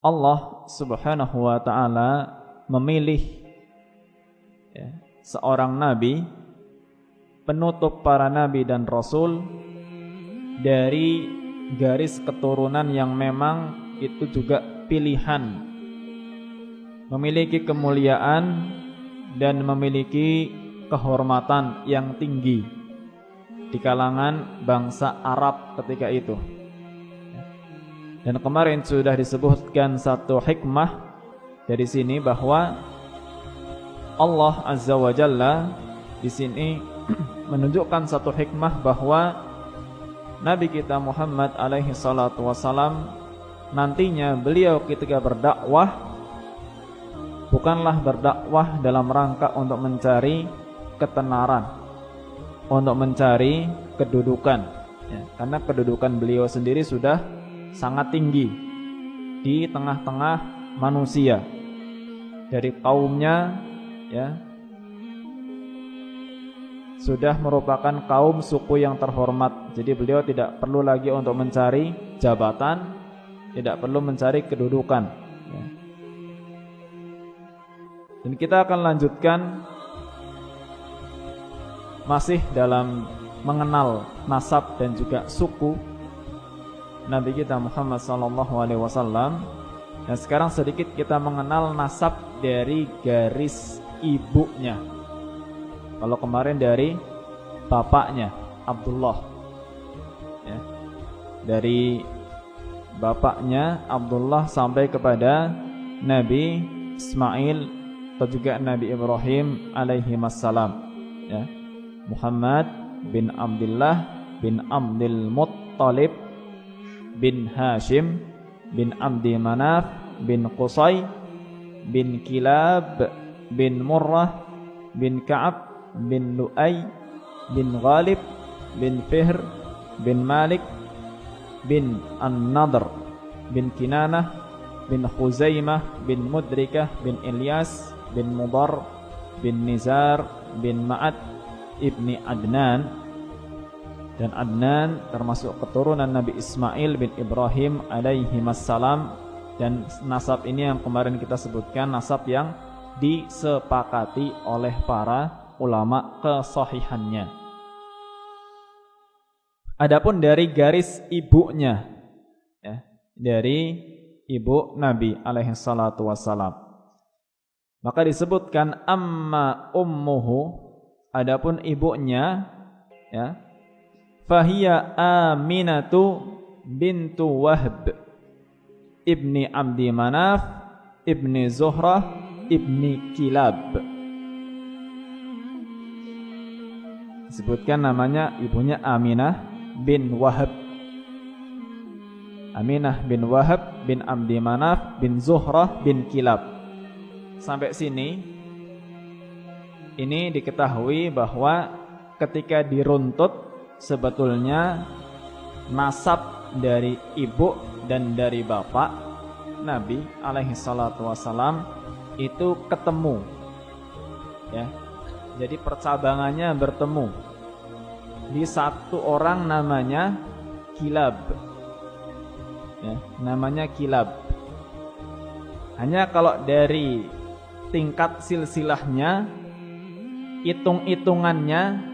Allah Subhanahu wa ta'ala memilih seorang nabi, penutup para nabi dan rasul, dari garis keturunan yang memang itu juga pilihan, memiliki kemuliaan dan memiliki kehormatan yang tinggi di kalangan bangsa Arab ketika itu. Dan kemarin sudah disebutkan satu hikmah dari sini bahwa Allah Azza wa Jalla di sini menunjukkan satu hikmah bahwa Nabi kita Muhammad alaihi salatu wasalam nantinya beliau ketika berdakwah bukanlah berdakwah dalam rangka untuk mencari ketenaran, untuk mencari kedudukan, karena kedudukan beliau sendiri sudah sangat tinggi di tengah-tengah manusia. Dari kaumnya sudah merupakan kaum suku yang terhormat. Jadi beliau tidak perlu lagi untuk mencari jabatan, tidak perlu mencari kedudukan. Dan kita akan lanjutkan masih dalam mengenal nasab dan juga suku Nabi kita Muhammad SAW. Dan sekarang sedikit kita mengenal nasab dari garis ibunya. Kalau kemarin dari bapaknya Abdullah, dari bapaknya Abdullah sampai kepada Nabi Ismail atau juga Nabi Ibrahim alaihi wassalam, Muhammad bin Abdullah bin Abdul Muttalib bin Hashim bin Abdi Manaf bin Qusay bin Kilab bin Murrah bin Ka'ab bin Lu'ay bin Ghalib bin Fihr bin Malik bin An-Nadr bin Kinanah bin Khuzaimah bin Mudrikah bin Ilyas bin Mudar bin Nizar bin Ma'ad ibni Adnan. Dan Adnan termasuk keturunan Nabi Ismail bin Ibrahim alaihi wassalam. Dan nasab ini yang kemarin kita sebutkan nasab yang disepakati oleh para ulama kesahihannya. Adapun dari garis ibunya, dari ibu Nabi alaihi salatu wassalam, maka disebutkan amma ummuhu, adapun ibunya, fahiya Aminatu bintu Wahb ibni Abdi Manaf ibni Zuhrah ibni Kilab. Disebutkan namanya ibunya Aminah bin Wahab. Aminah bin Wahab bin Abdi Manaf bin Zuhrah bin Kilab. Sampai sini ini diketahui bahwa ketika diruntut sebetulnya nasab dari ibu dan dari bapak Nabi alaihi salatu wassalam itu ketemu, jadi percabangannya bertemu di satu orang namanya Kilab, namanya Kilab. Hanya kalau dari tingkat silsilahnya, hitung-hitungannya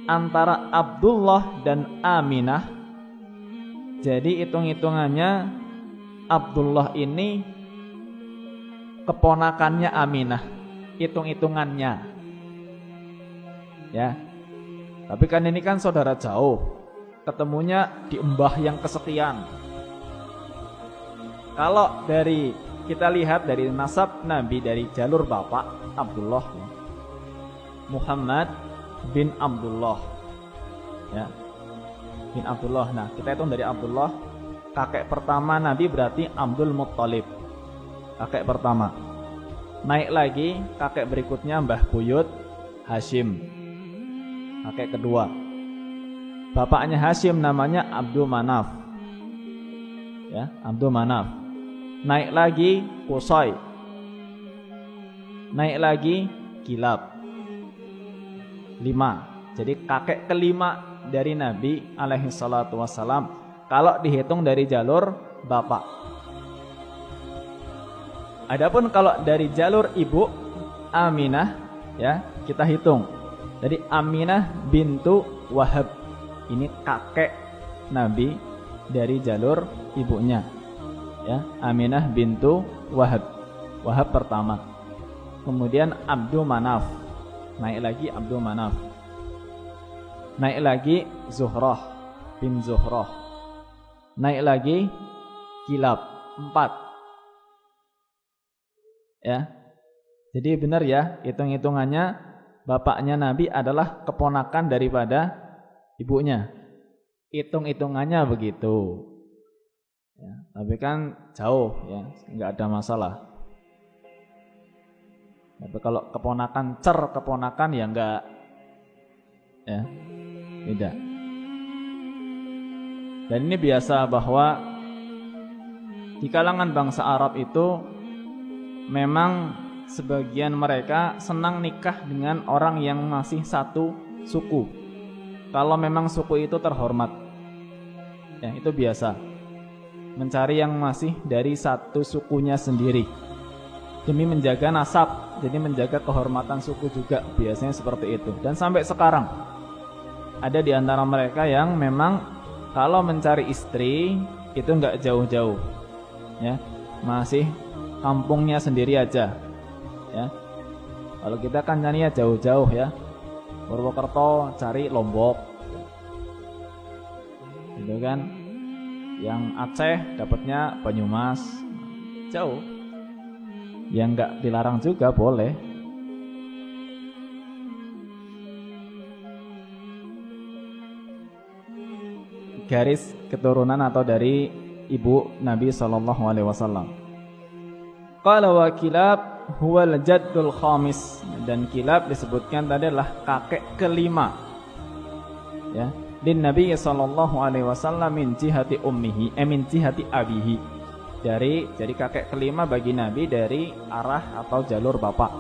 antara Abdullah dan Aminah, jadi hitung-hitungannya Abdullah ini keponakannya Aminah, hitung-hitungannya, Tapi kan ini kan saudara jauh, ketemunya di embah yang kesekian. Kalau dari kita lihat dari nasab Nabi dari jalur bapak Abdullah, Muhammad bin Abdullah, bin Abdullah. Nah, kita hitung dari Abdullah, kakek pertama Nabi berarti Abdul Muttalib, kakek pertama. Naik lagi kakek berikutnya Mbah Buyut Hashim, kakek kedua. Bapaknya Hashim namanya Abdul Manaf, Abdul Manaf. Naik lagi Qusay, naik lagi Kilab. 5. Jadi kakek kelima dari Nabi alaihi salatu wassalam kalau dihitung dari jalur bapak. Adapun kalau dari jalur ibu Aminah, ya, kita hitung. Jadi Aminah bintu Wahab. Ini kakek Nabi dari jalur ibunya. Ya, Aminah bintu Wahab. Wahab pertama. Kemudian Abdul Manaf. Naik lagi Abdul Manaf. Naik lagi Zuhrah bin Zuhrah. Naik lagi Kilab. 4. Ya. Jadi benar ya, hitung-hitungannya bapaknya Nabi adalah keponakan daripada ibunya. Hitung-hitungannya begitu. Ya, tapi kan jauh ya, nggak ada masalah. Tapi kalau keponakan ya enggak, ya tidak. Dan ini biasa bahwa di kalangan bangsa Arab itu memang sebagian mereka senang nikah dengan orang yang masih satu suku. Kalau memang suku itu terhormat, ya itu biasa. Mencari yang masih dari satu sukunya sendiri demi menjaga nasab, jadi menjaga kehormatan suku juga, biasanya seperti itu. Dan sampai sekarang ada di antara mereka yang memang kalau mencari istri itu enggak jauh-jauh, ya, masih kampungnya sendiri aja, ya. Kalau kita kan nyari ya jauh-jauh ya, Purwokerto cari Lombok, gitu kan. Yang Aceh dapatnya Banyumas, jauh. Yang enggak dilarang juga boleh. Garis keturunan atau dari ibu Nabi SAW. Qala wa Kilab huwal jaddul khamis. Dan Kilab disebutkan tadi adalah kakek kelima, ya, din Nabi SAW min jihati ummihi, min jihati abihi. Jadi kakek kelima bagi Nabi dari arah atau jalur bapak.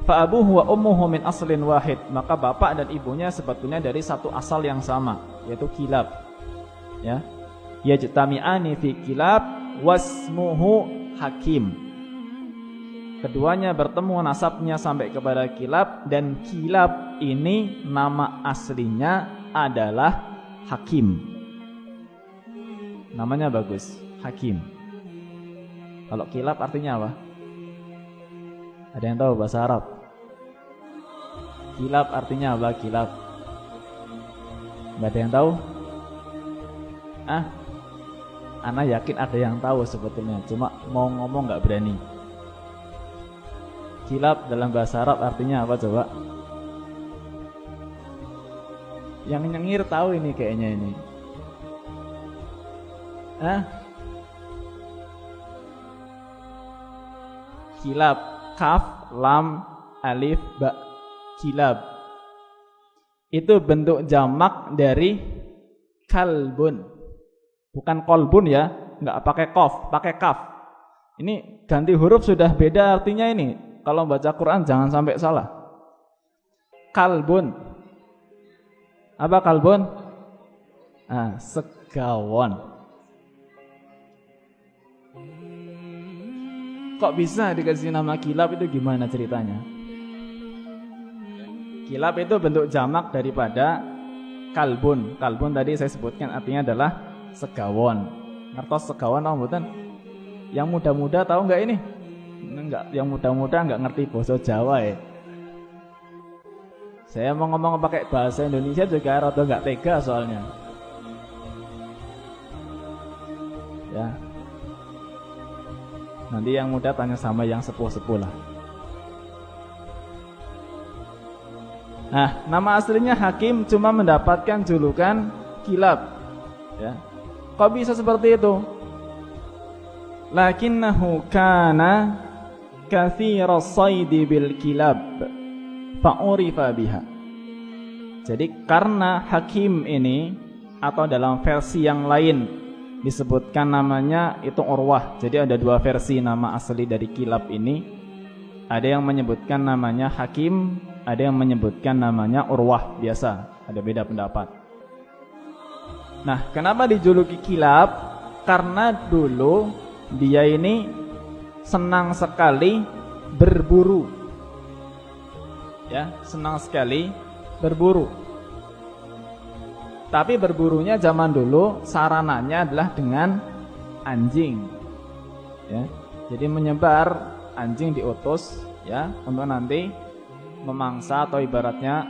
Fa abuhu wa ummuhu min aslin wahid. Maka bapak dan ibunya sebetulnya dari satu asal yang sama, yaitu Kilab. Ya. Yajtami'ani fi Kilab wasmuhu Hakim. Keduanya bertemu nasabnya sampai kepada Kilab, dan Kilab ini nama aslinya adalah Hakim. Namanya bagus, Hakim. Kalau Kilab artinya apa? Ada yang tahu bahasa Arab? Kilab artinya apa? Kilab. Nggak ada yang tahu? Ana yakin ada yang tahu sebetulnya, cuma mau ngomong nggak berani. Kilab dalam bahasa Arab artinya apa coba? Yang nyengir tahu ini kayaknya ini. Kilab, kaf, lam, alif, ba. Kilab. Itu bentuk jamak dari kalbun. Bukan kolbun ya, nggak pakai kof, pakai kaf. Ini ganti huruf sudah beda artinya ini. Kalau baca Quran jangan sampai salah. Kalbun. Apa kalbun? Segawon. Kok bisa dikasih nama Kilab itu gimana ceritanya? Kilab itu bentuk jamak daripada kalbun. Kalbun tadi saya sebutkan artinya adalah segawon. Ngertos segawon tahu mboten? Yang muda-muda tahu enggak ini? Enggak, yang muda-muda enggak ngerti bahasa Jawa ya. Saya mau ngomong pakai bahasa Indonesia juga rada enggak tega soalnya. Ya. Nanti yang muda tanya sama yang sepuh-sepuh lah. Nah, nama aslinya Hakim, cuma mendapatkan julukan Kilab. Ya. Kok bisa seperti itu? Lakinnahu kana katsiras saidi bil kilab fa'urifa biha. Jadi karena Hakim ini, atau dalam versi yang lain disebutkan namanya itu Urwah. Jadi ada dua versi nama asli dari Kilab ini. Ada yang menyebutkan namanya Hakim, ada yang menyebutkan namanya Urwah. Biasa, ada beda pendapat. Nah, kenapa dijuluki Kilab? Karena dulu dia ini senang sekali berburu. Ya, senang sekali berburu. Tapi berburunya zaman dulu sarananya adalah dengan anjing. Ya. Jadi menyebar, anjing diutus ya untuk nanti memangsa atau ibaratnya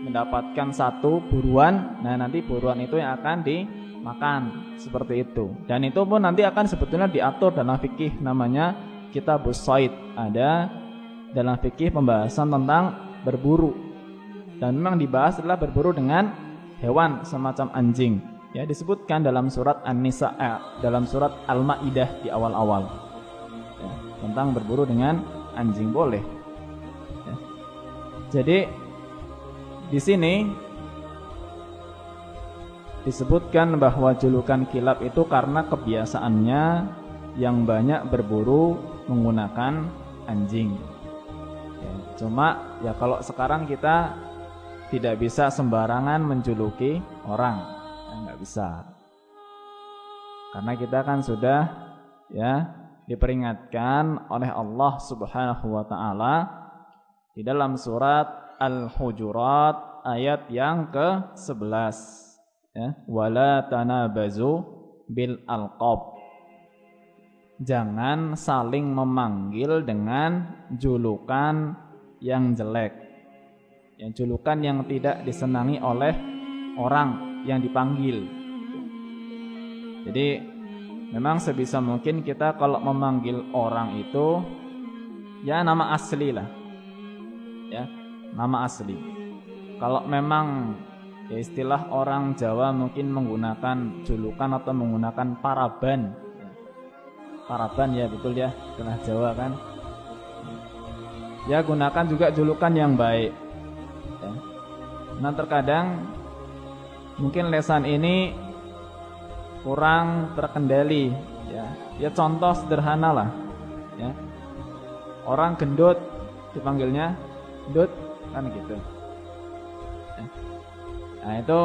mendapatkan satu buruan. Nah, nanti buruan itu yang akan dimakan, seperti itu. Dan itu pun nanti akan sebetulnya diatur dalam fikih, namanya Kitabus Shayd. Ada dalam fikih pembahasan tentang berburu. Dan memang dibahas adalah berburu dengan hewan semacam anjing. Ya, disebutkan dalam surat An-Nisa, dalam surat Al-Maidah di awal-awal. Ya, tentang berburu dengan anjing boleh. Ya. Jadi di sini disebutkan bahwa julukan kilab itu karena kebiasaannya yang banyak berburu menggunakan anjing. Ya, cuma ya kalau sekarang kita tidak bisa sembarangan menjuluki orang, ya, nggak bisa. Karena kita kan sudah ya diperingatkan oleh Allah Subhanahu wa taala di dalam surat Al-Hujurat ayat yang ke-11, ya, wala tanabazu bil alqab. Jangan saling memanggil dengan julukan yang jelek. Yang julukan yang tidak disenangi oleh orang yang dipanggil. Jadi memang sebisa mungkin kita kalau memanggil orang itu ya nama asli lah. Ya, nama asli. Kalau memang ya istilah orang Jawa mungkin menggunakan julukan atau menggunakan paraban. Paraban ya betul ya, istilah Jawa kan. Ya gunakan juga julukan yang baik. Ya. Nah terkadang mungkin lesan ini kurang terkendali. Ya contoh sederhana lah. Ya. Orang gendut dipanggilnya gendut kan gitu. Ya. Nah itu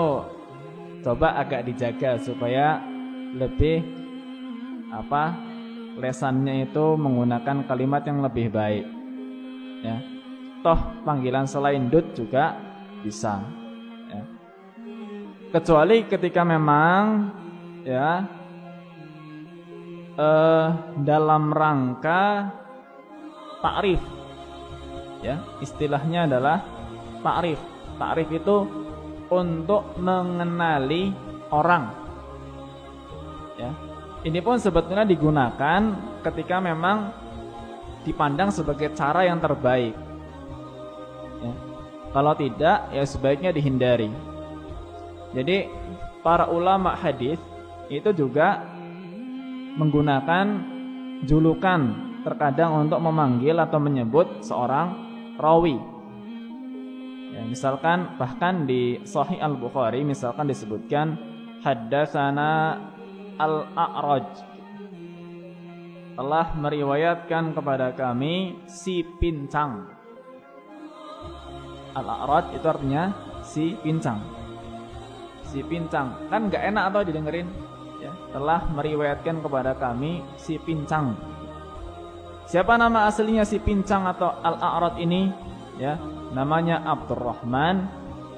coba agak dijaga supaya lebih lesannya itu menggunakan kalimat yang lebih baik. Ya. Toh panggilan selain dut juga bisa. Ya. Kecuali ketika memang ya dalam rangka ta'rif. Ya, istilahnya adalah ta'rif. Ta'rif itu untuk mengenali orang. Ya. Ini pun sebetulnya digunakan ketika memang dipandang sebagai cara yang terbaik. Ya. Kalau tidak, ya sebaiknya dihindari. Jadi para ulama hadis itu juga menggunakan julukan terkadang untuk memanggil atau menyebut seorang rawi. Ya, misalkan bahkan di Sahih Al-Bukhari misalkan disebutkan haddatsana Al-A'raj, telah meriwayatkan kepada kami si pincang. Al-A'raj itu artinya si pincang. Si pincang kan nggak enak atau didengerin, ya, telah meriwayatkan kepada kami si pincang. Siapa nama aslinya si pincang atau Al-A'raj ini? Ya, namanya Abdurrahman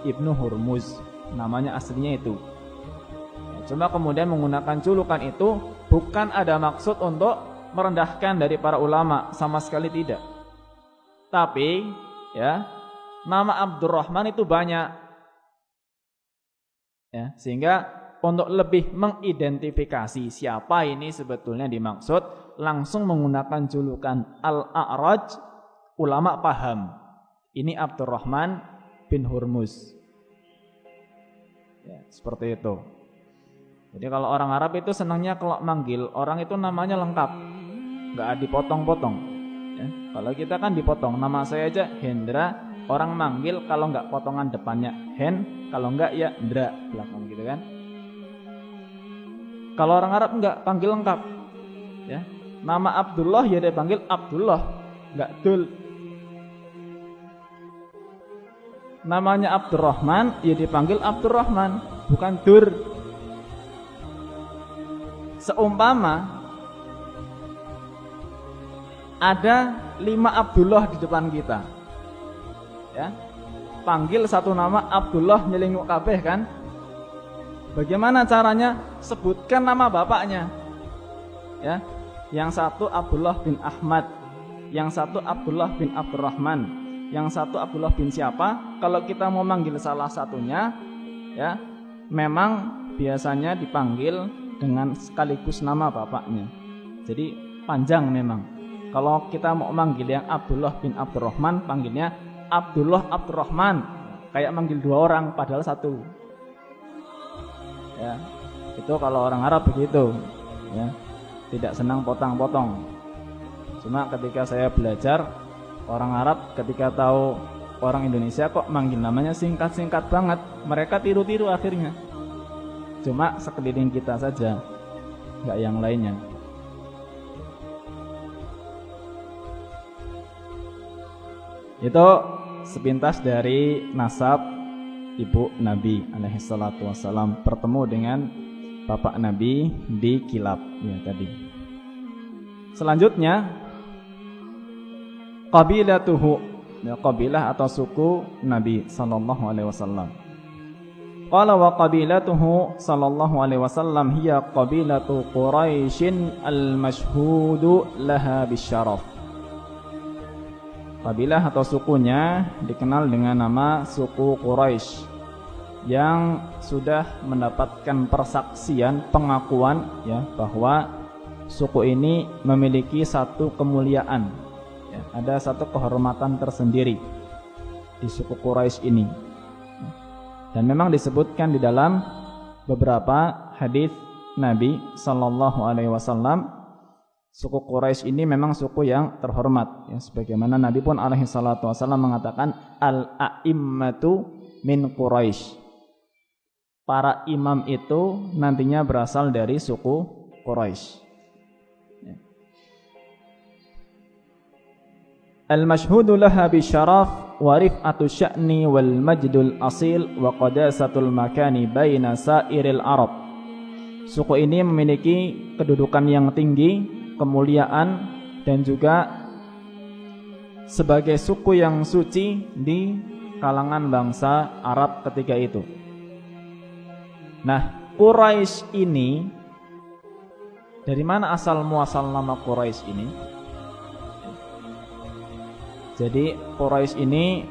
ibnu Hurmuz. Namanya aslinya itu. Ya, cuma kemudian menggunakan julukan itu bukan ada maksud untuk merendahkan dari para ulama, sama sekali tidak. Tapi ya, nama Abdurrahman itu banyak. Ya, sehingga untuk lebih mengidentifikasi siapa ini sebetulnya dimaksud, langsung menggunakan julukan Al-A'raj, ulama paham. Ini Abdurrahman bin Hurmuz. Ya, seperti itu. Jadi kalau orang Arab itu senangnya kalau manggil orang itu namanya lengkap, nggak dipotong-potong. Ya, kalau kita kan dipotong. Nama saya aja Hendra. Orang manggil kalau nggak potongan depannya Hen, kalau nggak ya Ndra belakang gitu kan. Kalau orang Arab nggak panggil lengkap. Ya, nama Abdullah ya dia panggil Abdullah, nggak Dul. Namanya Abdurrahman ya dipanggil Abdurrahman, bukan Dur. Seumpama ada 5 Abdullah di depan kita. Ya. Panggil satu nama Abdullah nyelinguk kabeh kan? Bagaimana caranya? Sebutkan nama bapaknya. Ya. Yang satu Abdullah bin Ahmad, yang satu Abdullah bin Abdurrahman, yang satu Abdullah bin siapa? Kalau kita mau manggil salah satunya, ya, memang biasanya dipanggil dengan sekaligus nama bapaknya. Jadi panjang memang. Kalau kita mau manggil yang Abdullah bin Abdurrahman, panggilnya Abdullah Abdurrahman. Kayak manggil 2 orang padahal 1. Ya, itu kalau orang Arab begitu. Ya, tidak senang potong-potong. Cuma ketika saya belajar, orang Arab ketika tahu orang Indonesia kok manggil namanya singkat-singkat banget, mereka tiru-tiru akhirnya. Cuma sekeliling kita saja, nggak yang lainnya. Itu sepintas dari nasab ibu Nabi alaihi salatu wassalam bertemu dengan bapak Nabi di kilap ya tadi. Selanjutnya qabilatuhu, ya, qabilah atau suku Nabi sallallahu alaihi wasallam. Qala wa qabilatuhu sallallahu alaihi wasallam hiya qabilatu Quraisyin al-mashhudu laha bisyaraf. Qabilah atau sukunya dikenal dengan nama suku Quraisy yang sudah mendapatkan persaksian, pengakuan ya bahwa suku ini memiliki satu kemuliaan, ya, ada satu kehormatan tersendiri di suku Quraisy ini. Dan memang disebutkan di dalam beberapa hadis Nabi sallallahu alaihi wasallam, suku Quraisy ini memang suku yang terhormat ya, sebagaimana Nabi pun alaihi salatu wasallam mengatakan al-a'immatu min Quraisy. Para imam itu nantinya berasal dari suku Quraisy. Ya. Al-mashhudu laha bisyaraf wa rif'atu sya'ni wal majdul asil wa qadasatul makani baina sairil Arab. Suku ini memiliki kedudukan yang tinggi, kemuliaan, dan juga sebagai suku yang suci di kalangan bangsa Arab ketika itu. Nah, Quraisy ini, dari mana asal muasal nama Quraisy ini? Jadi Quraisy ini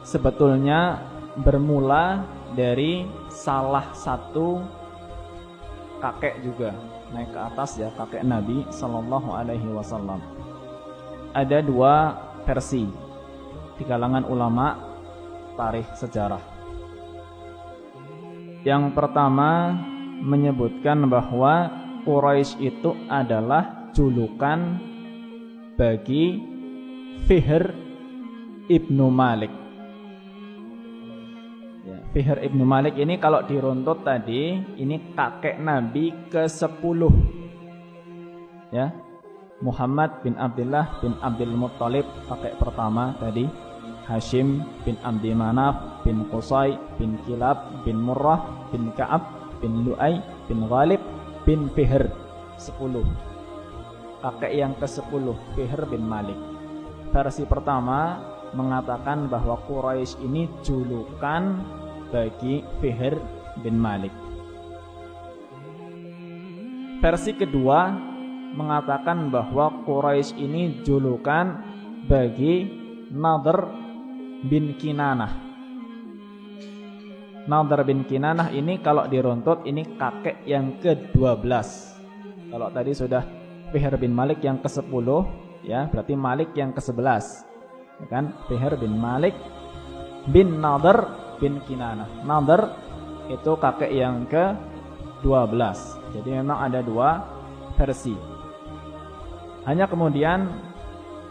sebetulnya bermula dari salah satu kakek juga, naik ke atas ya, kakek Nabi sallallahu alaihi wasallam. Ada 2 versi di kalangan ulama tarikh sejarah. Yang pertama menyebutkan bahwa Quraisy itu adalah julukan bagi Fihr ibnu Malik. Ya, Fihr ibnu Malik ini kalau diruntut tadi, ini kakek Nabi ke-10. Ya, Muhammad bin Abdullah bin Abdul Muttalib kakek pertama tadi, Hashim bin Abdi Manaf bin Qusay bin Kilab bin Murrah bin Ka'ab bin Lu'ay bin Ghalib bin Fihr, 10. Kakek yang ke-10 Fihr bin Malik. Versi pertama mengatakan bahwa Quraisy ini julukan bagi Fihr bin Malik. Versi kedua mengatakan bahwa Quraisy ini julukan bagi Nadhr bin Kinanah. Nadhr bin Kinanah ini kalau diruntut ini kakek yang ke-12. Kalau tadi sudah Fihr bin Malik yang ke-10, ya, berarti Malik yang ke-11. Ya kan? Fihr bin Malik bin Nadhr bin Kinanah. Nadhr itu kakek yang ke-12. Jadi memang ada 2 versi. Hanya kemudian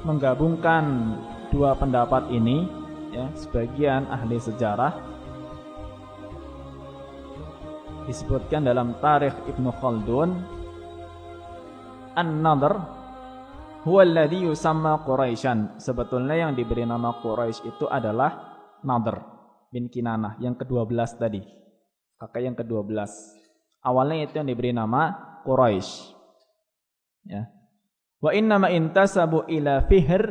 menggabungkan 2 pendapat ini, ya, sebagian ahli sejarah disebutkan dalam Tarikh Ibnu Khaldun, An-Nadhr huwa alladhi yusamma Quraisyan. Sebetulnya yang diberi nama Quraisy itu adalah Nadhr bin Kinanah yang ke-12 tadi, kakek yang ke-12. Awalnya itu yang diberi nama Quraisy. Ya. Wa innama intasabu ila Fihr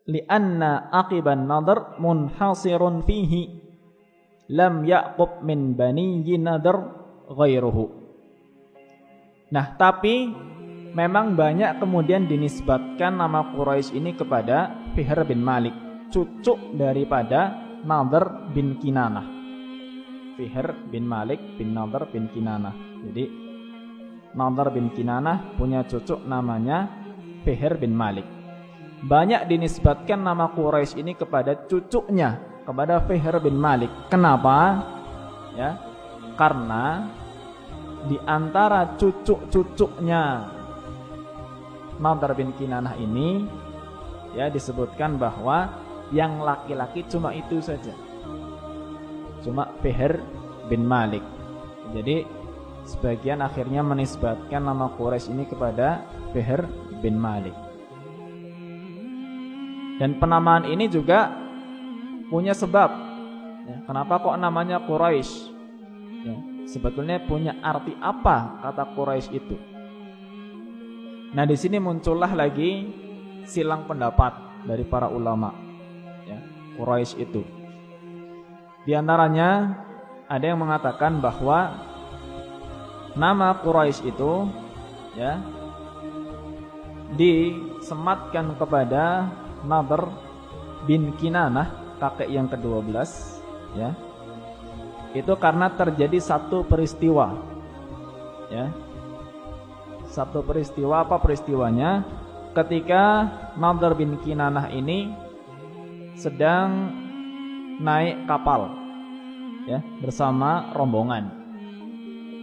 lianna aqiban nadr munhasirun fihi lam yaqub min bani nadr ghairuhu. Nah, tapi memang banyak kemudian dinisbatkan nama Quraisy ini kepada Fihr bin Malik, cucu daripada Nadhr bin Kinanah. Fihr bin Malik bin Nadhr bin Kinanah. Jadi Nadhr bin Kinanah punya cucu namanya Fihr bin Malik. Banyak dinisbatkan nama Quraisy ini kepada cucunya, kepada Fihr bin Malik. Kenapa? Ya, karena di antara cucu-cucunya Nadhr bin Kinanah ini ya disebutkan bahwa yang laki-laki cuma itu saja, cuma Fihr bin Malik. Jadi sebagian akhirnya menisbatkan nama Quraisy ini kepada Fihr bin Malik. Dan penamaan ini juga punya sebab ya, kenapa kok namanya Quraisy ya, sebetulnya punya arti apa kata Quraisy itu. Nah, di sini muncullah lagi silang pendapat dari para ulama ya, Quraisy itu. Di antaranya ada yang mengatakan bahwa nama Quraisy itu ya disematkan kepada Nadhr bin Kinanah, kakek yang ke-12 ya. Itu karena terjadi satu peristiwa ya. Satu peristiwa, apa peristiwanya? Ketika Nadhr bin Kinanah ini sedang naik kapal ya, bersama rombongan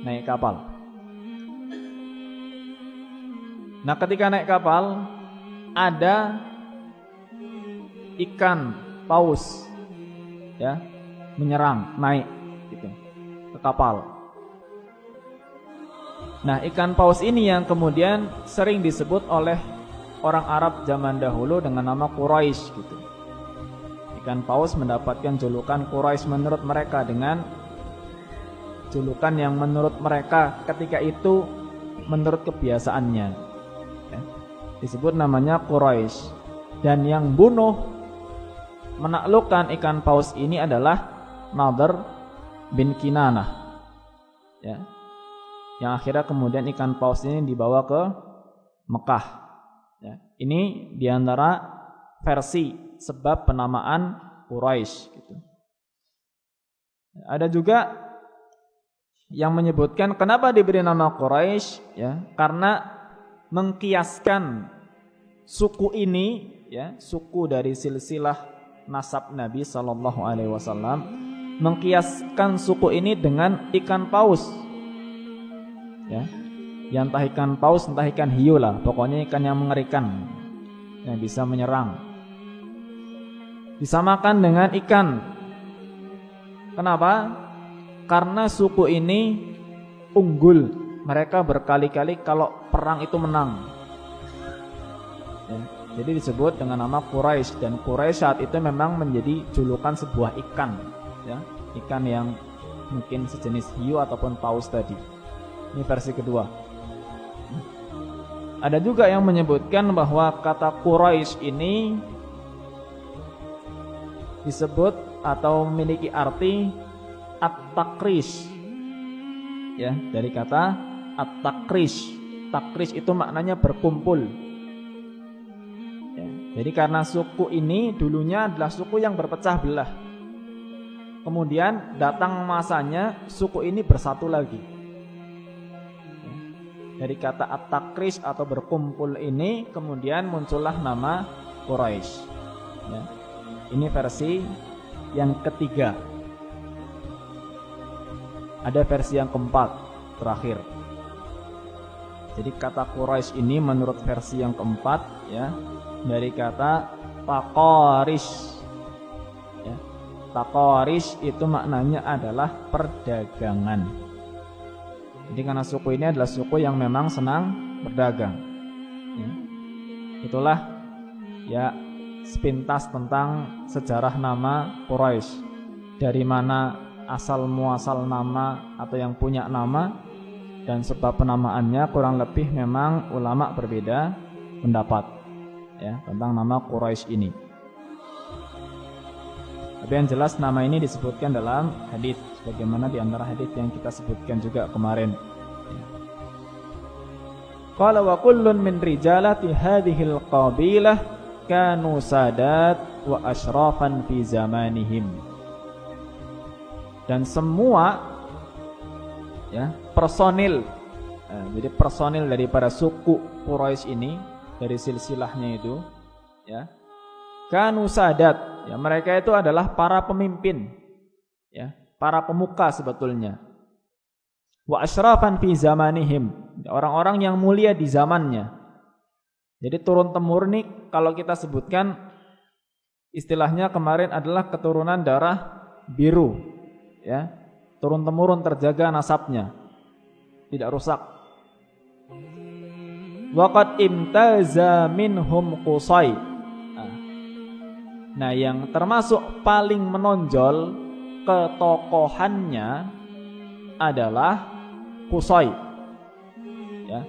naik kapal. Nah, ketika naik kapal ada ikan paus ya menyerang, naik gitu ke kapal. Nah, ikan paus ini yang kemudian sering disebut oleh orang Arab zaman dahulu dengan nama Quraisy gitu. Ikan paus mendapatkan julukan Quraisy menurut mereka dengan julukan yang menurut mereka ketika itu menurut kebiasaannya ya, disebut namanya Quraisy. Dan yang bunuh menaklukkan ikan paus ini adalah Nadhr bin Kinanah ya, yang akhirnya kemudian ikan paus ini dibawa ke Mekah ya. Ini diantara versi sebab penamaan Quraisy gitu. Ada juga yang menyebutkan kenapa diberi nama Quraisy ya, karena mengkiaskan suku ini ya, suku dari silsilah nasab Nabi sallallahu alaihi wasallam, mengkiaskan suku ini dengan ikan paus ya. Yang entah ikan paus entah ikan hiu lah, pokoknya ikan yang mengerikan yang bisa menyerang, disamakan dengan ikan. Kenapa? Karena suku ini unggul, mereka berkali-kali kalau perang itu menang ya, jadi disebut dengan nama Quraisy. Dan Quraisy saat itu memang menjadi julukan sebuah ikan ya, ikan yang mungkin sejenis hiu ataupun paus tadi. Ini versi kedua. Ada juga yang menyebutkan bahwa kata Quraisy ini disebut atau memiliki arti at-takrish ya, dari kata at-takrish. Takrish itu maknanya berkumpul ya. Jadi karena suku ini dulunya adalah suku yang berpecah belah, kemudian datang masanya suku ini bersatu lagi. Dari kata at-takrish atau berkumpul ini kemudian muncullah nama Quraisy ya. Ini versi yang ketiga. Ada versi yang keempat terakhir. Jadi kata Quraisy ini menurut versi yang keempat ya, dari kata taqarish ya. Taqarish itu maknanya adalah perdagangan. Jadi karena suku ini adalah suku yang memang senang berdagang ya. Itulah ya sepintas tentang sejarah nama Quraisy. Dari mana asal muasal nama atau yang punya nama dan sebab penamaannya kurang lebih memang ulama berbeda pendapat ya tentang nama Quraisy ini. Tapi yang jelas nama ini disebutkan dalam hadis, sebagaimana di antara hadis yang kita sebutkan juga kemarin. Qala wa kullun min rijalati hadhil qabilah kanu sadat wa asyrafan fi zamanihim. Dan semua ya personil, jadi personil daripada suku Quraisy ini dari silsilahnya itu ya, kanu sadat, ya mereka itu adalah para pemimpin ya, para pemuka sebetulnya. Wa asyrafan fi zamanihim, orang-orang yang mulia di zamannya. Jadi turun temurun nih kalau kita sebutkan istilahnya kemarin adalah keturunan darah biru ya. Turun temurun terjaga nasabnya, tidak rusak. Waqad imtaza minhum Qusay. Nah, yang termasuk paling menonjol ketokohannya adalah Qusay. Ya.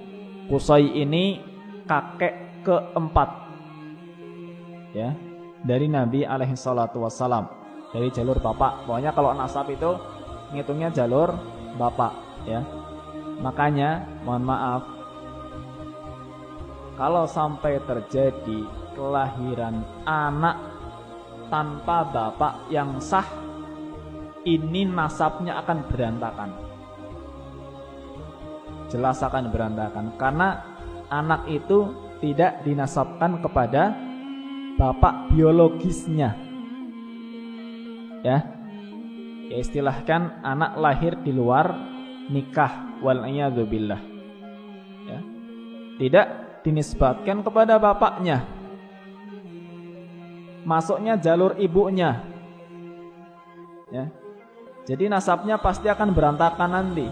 Qusay ini kakek keempat ya dari Nabi alaihi salatu wassalam, dari jalur bapak. Pokoknya kalau nasab itu ngitungnya jalur bapak ya. Makanya mohon maaf kalau sampai terjadi kelahiran anak tanpa bapak yang sah, ini nasabnya akan berantakan. Jelas akan berantakan karena anak itu tidak dinasabkan kepada bapak biologisnya. Ya. Ya istilahkan anak lahir di luar nikah, wal iyadzu billah. Ya. Tidak dinisbatkan kepada bapaknya. Masuknya jalur ibunya. Ya. Jadi nasabnya pasti akan berantakan nanti.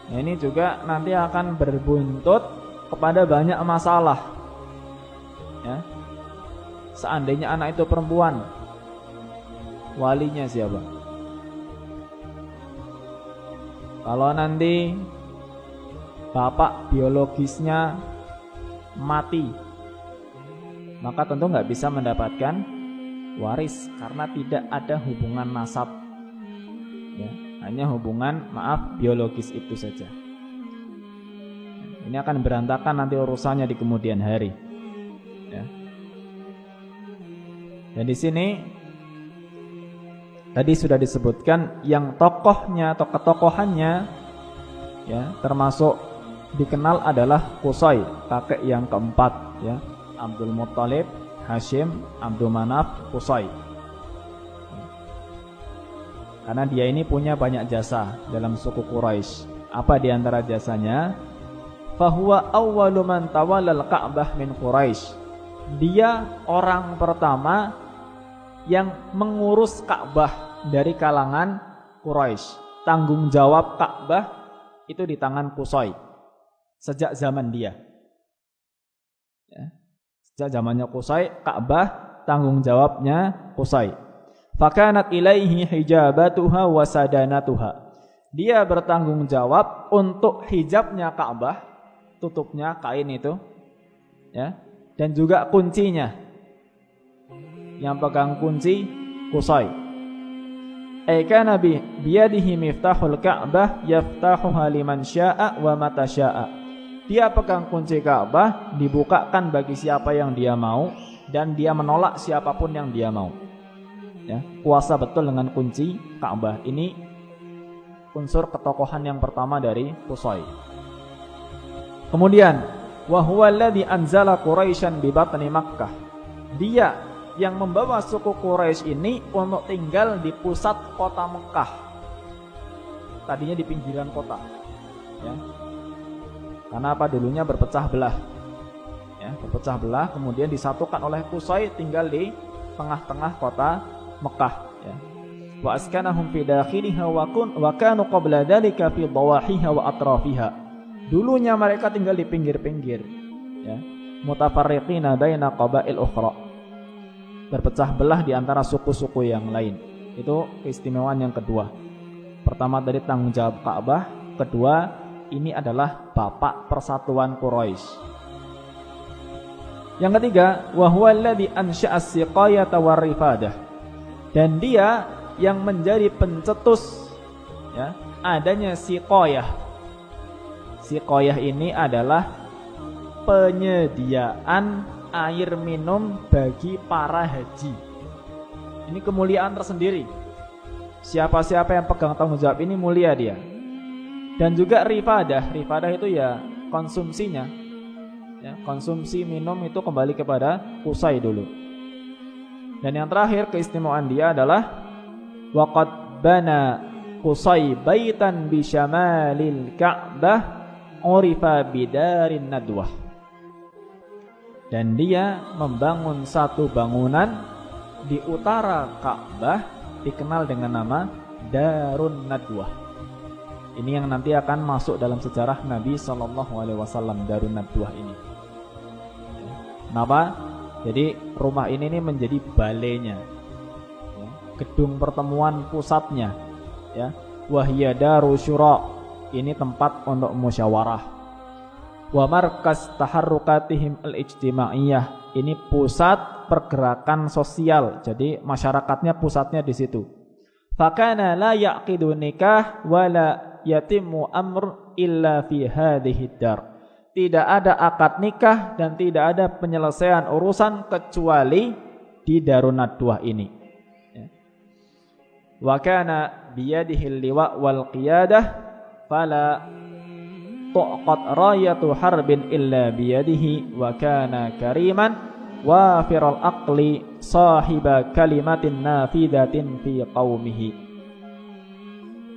Nah, ini juga nanti akan berbuntut kepada banyak masalah ya. Seandainya anak itu perempuan, walinya siapa? Kalau nanti bapak biologisnya mati, maka tentu nggak bisa mendapatkan waris karena tidak ada hubungan nasab ya. Hanya hubungan biologis itu saja. Ini akan berantakan nanti urusannya di kemudian hari. Ya. Dan di sini tadi sudah disebutkan yang tokohnya atau ketokohannya ya termasuk dikenal adalah Qusay, kakek yang keempat ya. Abdul Muttalib, Hashim, Abdul Manaf, Qusay. Karena dia ini punya banyak jasa dalam suku Quraisy. Apa di antara jasanya? Fahuwa awwalu man tawallal Ka'bah min Quraisy. Dia orang pertama yang mengurus Ka'bah dari kalangan Quraisy. Tanggung jawab Ka'bah itu di tangan Qusay sejak zaman dia. Ya. Sejak zamannya Qusay, Ka'bah tanggung jawabnya Qusay. Fakanat ilaihi hijabatuha wa sadanatuha. Dia bertanggung jawab untuk hijabnya Ka'bah, tutupnya kain itu ya, dan juga kuncinya. Yang pegang kunci Qusay. Kana biyadihi miftahul Ka'bah yaftahuha liman syaa wa mata syaa. Dia pegang kunci Ka'bah, dibukakan bagi siapa yang dia mau dan dia menolak siapapun yang dia mau. Ya, kuasa betul dengan kunci Ka'bah. Ini unsur ketokohan yang pertama dari Qusay. Kemudian wa huwa alladhi anzala Quraisyan bi batni Makkah. Dia yang membawa suku Quraisy ini untuk tinggal di pusat kota Mekah. Tadinya di pinggiran kota. Ya. Karena apa? Dulunya berpecah belah. Ya, berpecah belah kemudian disatukan oleh Qusay tinggal di tengah-tengah kota Mekah ya. Wa askanahum fi dakhiliha wa kanu qabla dzalika fi dawahiha wa atrafiha. Dulunya mereka tinggal di pinggir-pinggir ya. Mutafarriqina baina qabail ukhra. Berpecah belah di antara suku-suku yang lain. Itu keistimewaan yang kedua. Pertama tadi tanggung jawab Ka'bah, kedua ini adalah bapak persatuan Quraisy. Yang ketiga, wa huwa alladhi ansha'a as-siqayata war-rifadah. Dan dia yang menjadi pencetus ya, adanya siqayah. Siqayah ini adalah penyediaan air minum bagi para haji. Ini kemuliaan tersendiri. Siapa-siapa yang pegang tanggung jawab ini mulia dia. Dan juga rifadah. Rifadah itu ya konsumsinya ya, konsumsi minum itu kembali kepada Qusay dulu. Dan yang terakhir keistimewaan dia adalah waqad bana Qusay baitan bi syamalil Ka'bah urifa bidarin nadwah. Dan dia membangun satu bangunan di utara Ka'bah dikenal dengan nama Darun Nadwah. Ini yang nanti akan masuk dalam sejarah Nabi SAW, Darun Nadwah ini. Kenapa? Jadi rumah ini menjadi balainya, ya, gedung pertemuan pusatnya, ya. Wahya Daru Syura, ini tempat untuk musyawarah. Wa markas taharrukatihim al-ijtimaiyah, ini pusat pergerakan sosial. Jadi masyarakatnya pusatnya di situ. Fakana la yaqidu nikah wala yatimmu amr illa fi hadhihi dar. Tidak ada akad nikah dan tidak ada penyelesaian urusan kecuali di Darun Nadwah ini. Wa kana biyadihi liwa wal qiyadah fala tuqat rayatu harbin illa biyadihi wa kana kariman wafiral aqli sahiba kalimatin nafidatin fi qaumihi.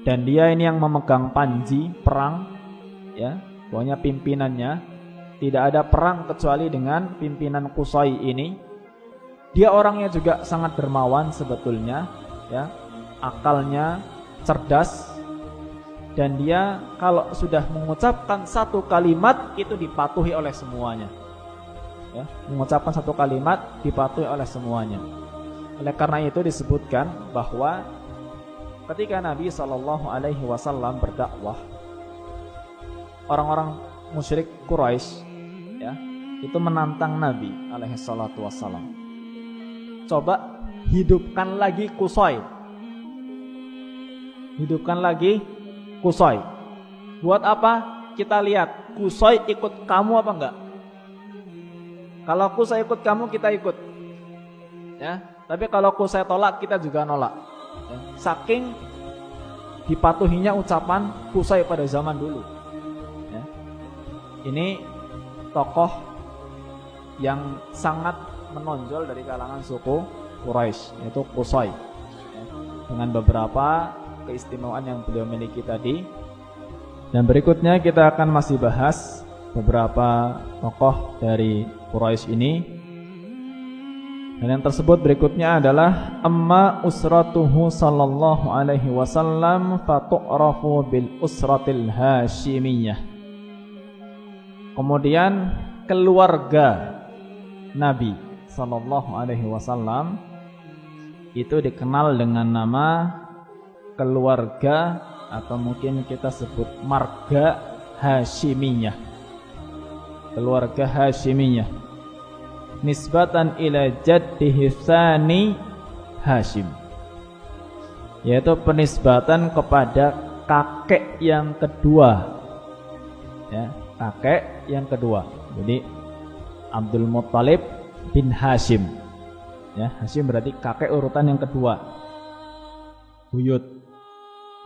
Dan dia ini yang memegang panji perang, ya, pokoknya pimpinannya. Tidak ada perang kecuali dengan pimpinan Qusay ini. Dia orangnya juga sangat dermawan sebetulnya, ya, akalnya cerdas. Dan dia kalau sudah mengucapkan satu kalimat itu dipatuhi oleh semuanya, ya, mengucapkan satu kalimat dipatuhi oleh semuanya. Oleh karena itu disebutkan bahwa ketika Nabi SAW berdakwah, orang-orang musyrik Quraisy ya, itu menantang Nabi SAW. Coba hidupkan lagi Qusay. Hidupkan lagi Qusay. Buat apa? Kita lihat Qusay ikut kamu apa enggak? Kalau Qusay ikut kamu, kita ikut. Ya, tapi kalau Qusay tolak, kita juga nolak. Ya, saking dipatuhinya ucapan Qusay pada zaman dulu. Ya. Ini tokoh yang sangat menonjol dari kalangan suku Quraisy, yaitu Qusay. Ya, dengan beberapa keistimewaan yang beliau miliki tadi. Dan berikutnya kita akan masih bahas beberapa tokoh dari Quraisy ini. Dan yang tersebut berikutnya adalah amma usratuhu sallallahu alaihi wasallam fatu'rafu bil usratil hashimiyah. Kemudian keluarga Nabi sallallahu alaihi wasallam itu dikenal dengan nama keluarga atau mungkin kita sebut marga Hashimiyah. Keluarga Hashimiyah nisbatan ila jaddihi tsani Hashim, yaitu penisbatan kepada kakek yang kedua, ya, kakek yang kedua. Jadi Abdul Muttalib bin Hashim, ya, Hashim berarti kakek urutan yang kedua, buyut,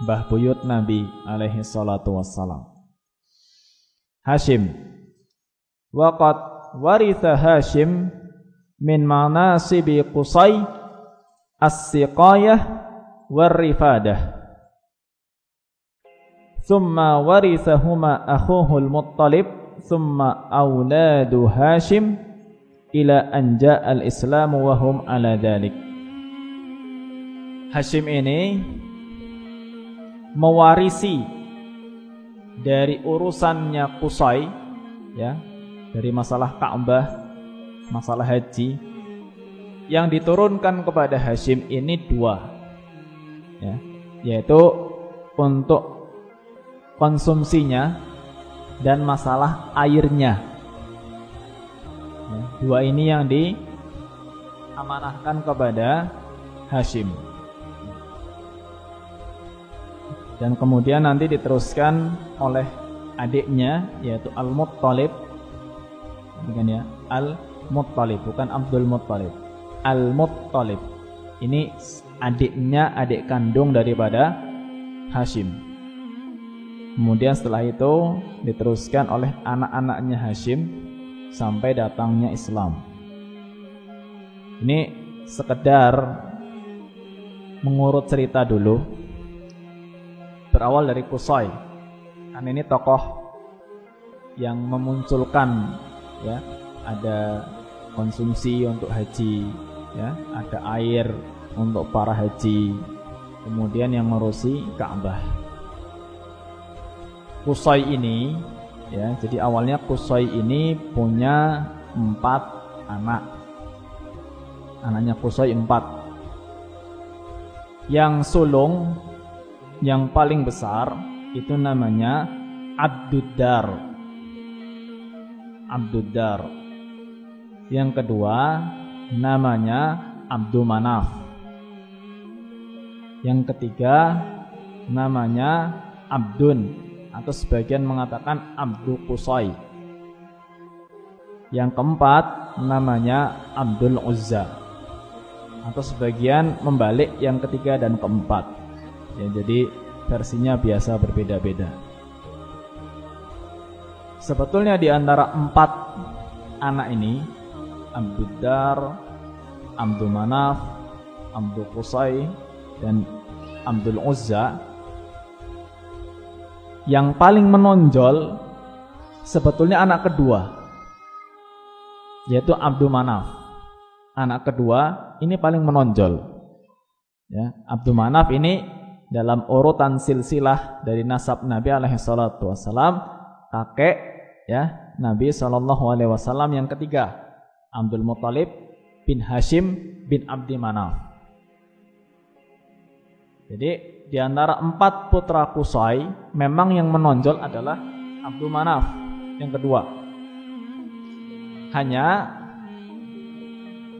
mbah buyut Nabi alaihi salatu wassalam. Hashim waqad waritha Hashim min manasibi Qusay as-siqayah war-rifadah. Thumma warithahuma akhuhu al-Muttalib thumma auladu Hashim ila an ja'a al-Islam wa hum ala dhalik. Hashim ini mewarisi dari urusannya Qusay, ya, dari masalah Ka'bah, masalah haji. Yang diturunkan kepada Hashim ini dua, ya, yaitu untuk konsumsinya dan masalah airnya. Ya, dua ini yang diamanahkan kepada Hashim. Dan kemudian nanti diteruskan oleh adiknya yaitu Al-Muttalib. Bukan ya, Al-Muttalib, bukan Abdul Muttalib. Al-Muttalib. Ini adiknya, adik kandung daripada Hashim. Kemudian setelah itu diteruskan oleh anak-anaknya Hashim sampai datangnya Islam. Ini sekedar mengurut cerita dulu. Berawal dari Qusay. Kan ini tokoh yang memunculkan, ya, ada konsumsi untuk haji, ya, ada air untuk para haji, kemudian yang ngurusi Ka'bah. Qusay ini, ya, jadi awalnya Qusay ini punya 4 anak. Anaknya Qusay 4. Yang sulung yang paling besar itu namanya Abduddar. Abduddar. Yang kedua namanya Abdul Manaf. Yang ketiga namanya Abdun, atau sebagian mengatakan Abdul Qusay. Yang keempat namanya Abdul Uzza, atau sebagian membalik yang ketiga dan keempat. Ya, jadi versinya biasa berbeda-beda. Sebetulnya di antara 4 anak ini, Abduddar, Abdul Manaf, Abdul Qusay, dan Abdul Uzza, yang paling menonjol sebetulnya anak kedua, yaitu Abdul Manaf. Anak kedua ini paling menonjol. Ya, Abdul Manaf ini dalam urutan silsilah dari nasab Nabi alaihi salatu wasallam, kakek, ya, Nabi sallallahu alaihi wasallam yang ketiga, Abdul Muttalib bin Hashim bin Abdi Manaf. Jadi di antara 4 putra Qusay memang yang menonjol adalah Abdul Manaf yang kedua. Hanya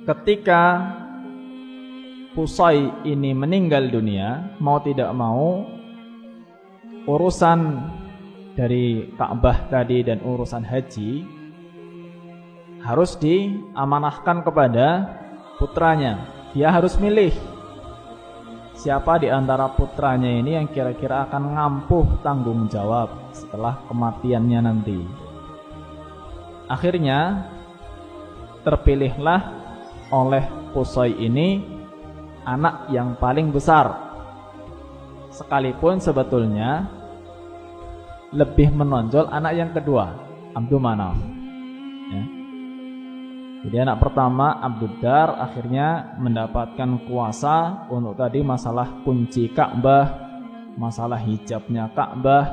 ketika Qusay ini meninggal dunia, mau tidak mau urusan dari Ka'bah tadi dan urusan haji harus diamanahkan kepada putranya. Dia harus milih siapa di antara putranya ini yang kira-kira akan ngampuh tanggung jawab setelah kematiannya nanti. Akhirnya terpilihlah oleh Qusay ini anak yang paling besar, sekalipun sebetulnya lebih menonjol anak yang kedua, Abdul Manaf, ya. Jadi anak pertama Abduddar akhirnya mendapatkan kuasa untuk tadi masalah kunci Ka'bah, masalah hijabnya Ka'bah,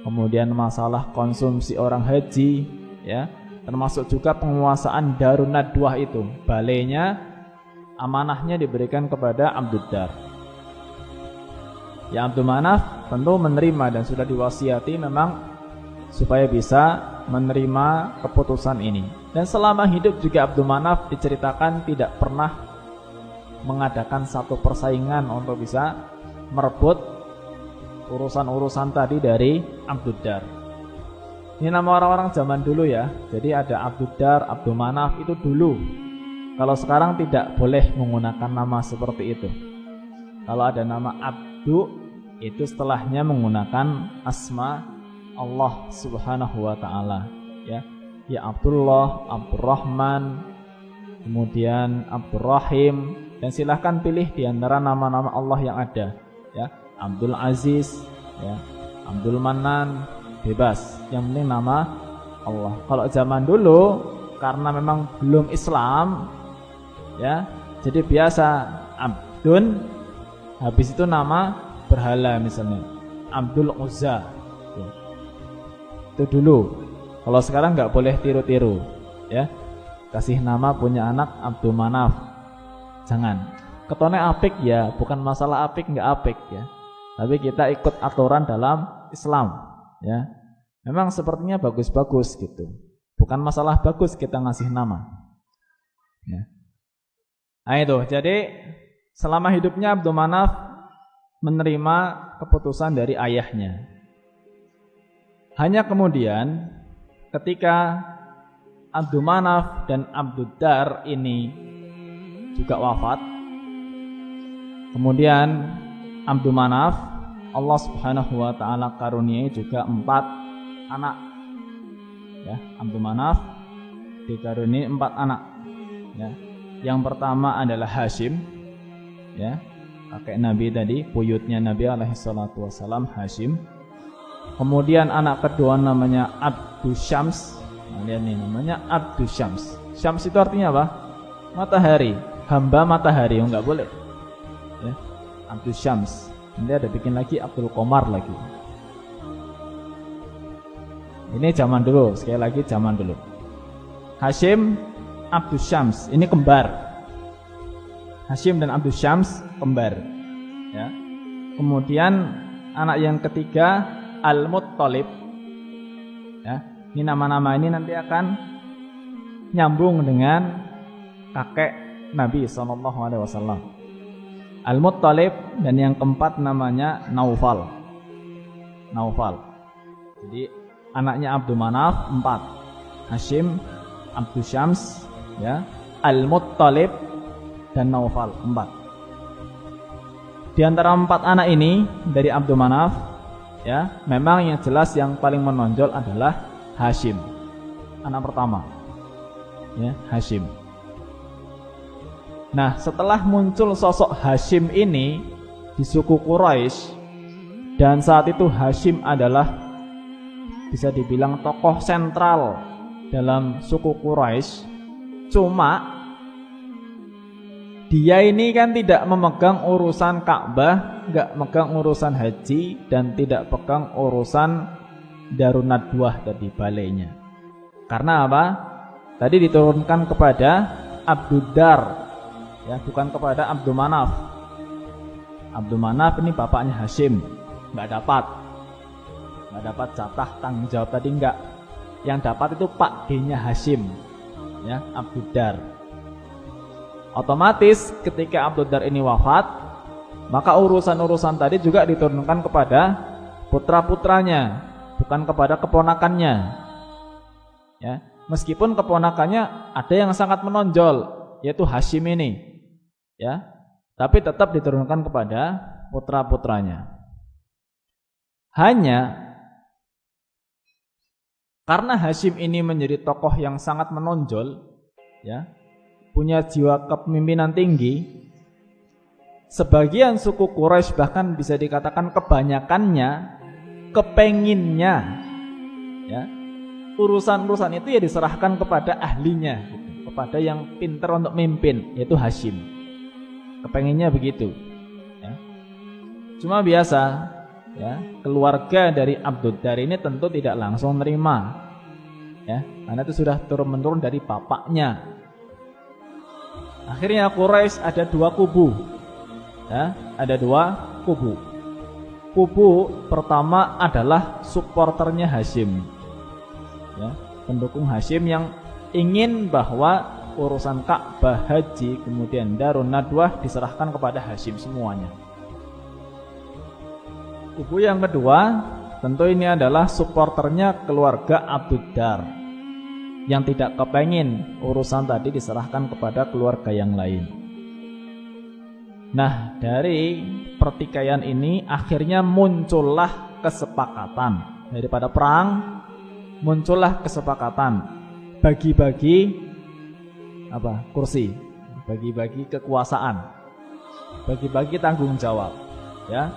kemudian masalah konsumsi orang haji, ya, termasuk juga penguasaan Darun Nadwah itu, balainya, amanahnya diberikan kepada Abduddar. Ya, Abdul Manaf tentu menerima dan sudah diwasiati memang supaya bisa menerima keputusan ini. Dan selama hidup juga Abdul Manaf diceritakan tidak pernah mengadakan satu persaingan untuk bisa merebut urusan-urusan tadi dari Abduddar. Ini nama orang-orang zaman dulu, ya. Jadi ada Abduddar, Abdul Manaf itu dulu. Kalau sekarang tidak boleh menggunakan nama seperti itu. Kalau ada nama Abdu, itu setelahnya menggunakan asma Allah Subhanahu wa taala, ya. Ya Abdullah, Abdurrahman, kemudian Abdurrahim, dan silahkan pilih di antara nama-nama Allah yang ada, ya. Abdul Aziz, ya, Abdul Manan, bebas. Yang penting nama Allah. Kalau zaman dulu karena memang belum Islam, ya, jadi biasa Abdun, habis itu nama berhala, misalnya Abdul Uzza, ya. Itu dulu. Kalau sekarang nggak boleh tiru-tiru, ya. Kasih nama punya anak Abdul Manaf, jangan. Ketone apik, ya, bukan masalah apik nggak apik, ya, tapi kita ikut aturan dalam Islam, ya. Memang sepertinya bagus-bagus gitu. Bukan masalah bagus kita ngasih nama. Ya. Nah itu, jadi selama hidupnya Abdul Manaf menerima keputusan dari ayahnya. Hanya kemudian ketika Abdul Manaf dan Abdud Dar ini juga wafat, kemudian Abdul Manaf Allah Subhanahu wa taala karuniai juga 4 anak. Ya, Abdul Manaf dikaruniai 4 anak. Ya. Yang pertama adalah Hashim, ya, kakek Nabi tadi, buyutnya Nabi alaihi salatu wasalam, Hashim. Kemudian anak kedua namanya Abdus Syams. Nah, lihat nih namanya Abdus Syams. Syams itu artinya apa? Matahari, hamba matahari. Enggak boleh. Ya, Abdus Syams. Nanti ada bikin lagi Abdul Qamar lagi. Ini zaman dulu, sekali lagi zaman dulu. Hashim, Abdus Syams, ini kembar. Hashim dan Abdus Syams kembar. Ya. Kemudian anak yang ketiga Al-Muttalib. Ya, ini nama-nama ini nanti akan nyambung dengan kakek Nabi SAW. Al-Muttalib, dan yang keempat namanya Naufal. Naufal. Jadi anaknya Abdul Manaf 4. Hashim, Abdus Syams, ya, Al-Muttalib dan Naufal 4. Di antara 4 anak ini dari Abdul Manaf, ya, memang yang jelas yang paling menonjol adalah Hashim, anak pertama. Ya, Hashim. Nah, setelah muncul sosok Hashim ini di suku Quraisy, dan saat itu Hashim adalah bisa dibilang tokoh sentral dalam suku Quraisy. Cuma dia ini kan tidak memegang urusan Ka'bah, enggak megang urusan haji, dan tidak pegang urusan Darun Nadwah tadi, balainya. Karena apa? Tadi diturunkan kepada Abdud Dar, ya, bukan kepada Abdul Manaf. Abdul Manaf ini bapaknya Hashim, enggak dapat jatah tanggung jawab tadi, enggak. Yang dapat itu Pak D-nya Hashim, ya, Abdud Dar. Otomatis ketika Abdud Dar ini wafat, maka urusan-urusan tadi juga diturunkan kepada putra-putranya, bukan kepada keponakannya. Ya, meskipun keponakannya ada yang sangat menonjol, yaitu Hashim ini, ya, tapi tetap diturunkan kepada putra-putranya. Hanya karena Hashim ini menjadi tokoh yang sangat menonjol, ya, punya jiwa kepemimpinan tinggi, sebagian suku Quraisy bahkan bisa dikatakan kebanyakannya kepenginnya, ya, urusan-urusan itu ya diserahkan kepada ahlinya, gitu, kepada yang pintar untuk mimpin, yaitu Hashim. Kepenginnya begitu, ya. Cuma biasa, ya, keluarga dari Abdud Dar ini tentu tidak langsung menerima, ya, karena itu sudah turun-menurun dari bapaknya. Akhirnya Quraisy ada 2 kubu, ya, ada 2 kubu. Kubu pertama adalah supporternya Hashim, ya, pendukung Hashim yang ingin bahwa urusan Ka'bah, haji, kemudian Darun Nadwah diserahkan kepada Hashim semuanya. Kubu yang kedua, tentu ini adalah supporternya keluarga Abdud Dar, yang tidak kepengin urusan tadi diserahkan kepada keluarga yang lain. Nah, dari pertikaian ini akhirnya muncullah kesepakatan. Daripada perang, muncullah kesepakatan bagi-bagi kursi, bagi-bagi kekuasaan, bagi-bagi tanggung jawab, ya.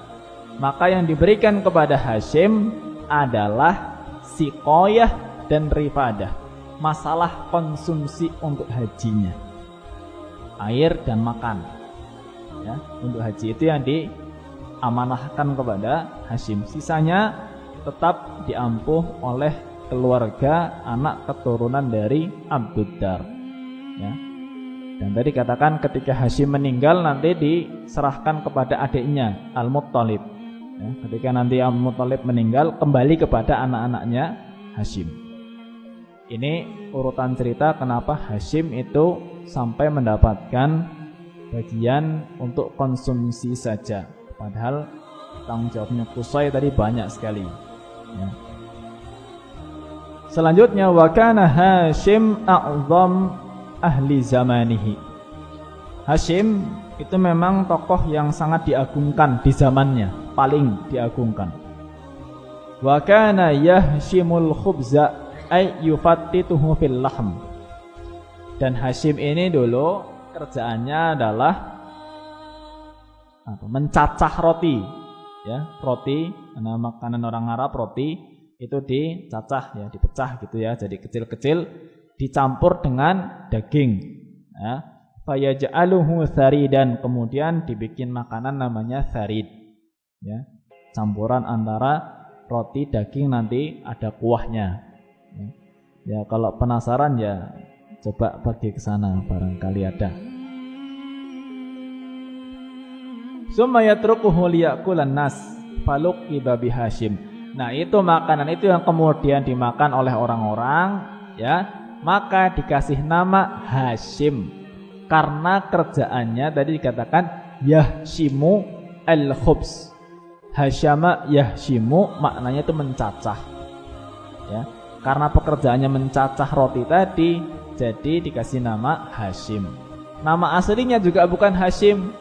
Maka yang diberikan kepada Hashim adalah siqayah dan rifadah, masalah konsumsi untuk hajinya, air dan makan, ya, untuk haji itu yang diamanahkan kepada Hashim. Sisanya tetap diampuh oleh keluarga anak keturunan dari Abdud Dar, ya. Dan tadi katakan ketika Hashim meninggal nanti diserahkan kepada adiknya Al-Muttalib, Ya, ketika nanti Abdul Muthalib meninggal, kembali kepada anak-anaknya Hashim. Ini urutan cerita kenapa Hashim itu sampai mendapatkan bagian untuk konsumsi saja, padahal tanggung jawabnya Qusay tadi banyak sekali. Ya. Selanjutnya, wa kana Hashim a'zam ahli zamanihi. Hashim itu memang tokoh yang sangat diagungkan di zamannya, paling diagungkan. Wa kana yahshimul khubza ay yufattituhu fil lahm. Dan Hashim ini dulu kerjaannya adalah mencacah roti, ya, roti, karena makanan orang Arab roti itu dicacah, ya, dipecah gitu ya, jadi kecil-kecil, dicampur dengan daging, ya. Fayaj'aluhu saridan, kemudian dibikin makanan namanya sarid, ya, campuran antara roti daging, nanti ada kuahnya. Ya, kalau penasaran ya coba pergi ke sana, barangkali ada. Summa yatrukuhu liyakulan nas faluqiba bi Hashim. Nah, itu makanan itu yang kemudian dimakan oleh orang-orang, ya, maka dikasih nama Hashim karena kerjaannya tadi dikatakan yahshimu al-khubz. Hasyama yahshimu maknanya itu mencacah, ya. Karena pekerjaannya mencacah roti tadi, jadi dikasih nama Hashim. Nama aslinya juga bukan Hashim.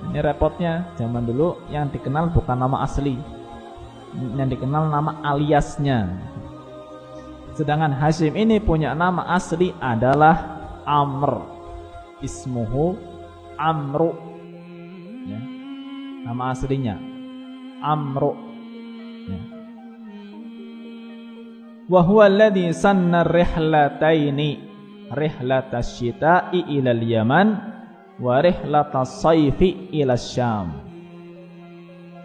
Ini repotnya, zaman dulu yang dikenal bukan nama asli, yang dikenal nama aliasnya. Sedangkan Hashim ini punya nama asli adalah Amr, ismuhu Amru, ya. Nama aslinya Amru, ya. Wa huwa alladhi sanna rihlataini, rihlatas syita'i ila al-Yaman wa rihlatas sayfi ila Syam.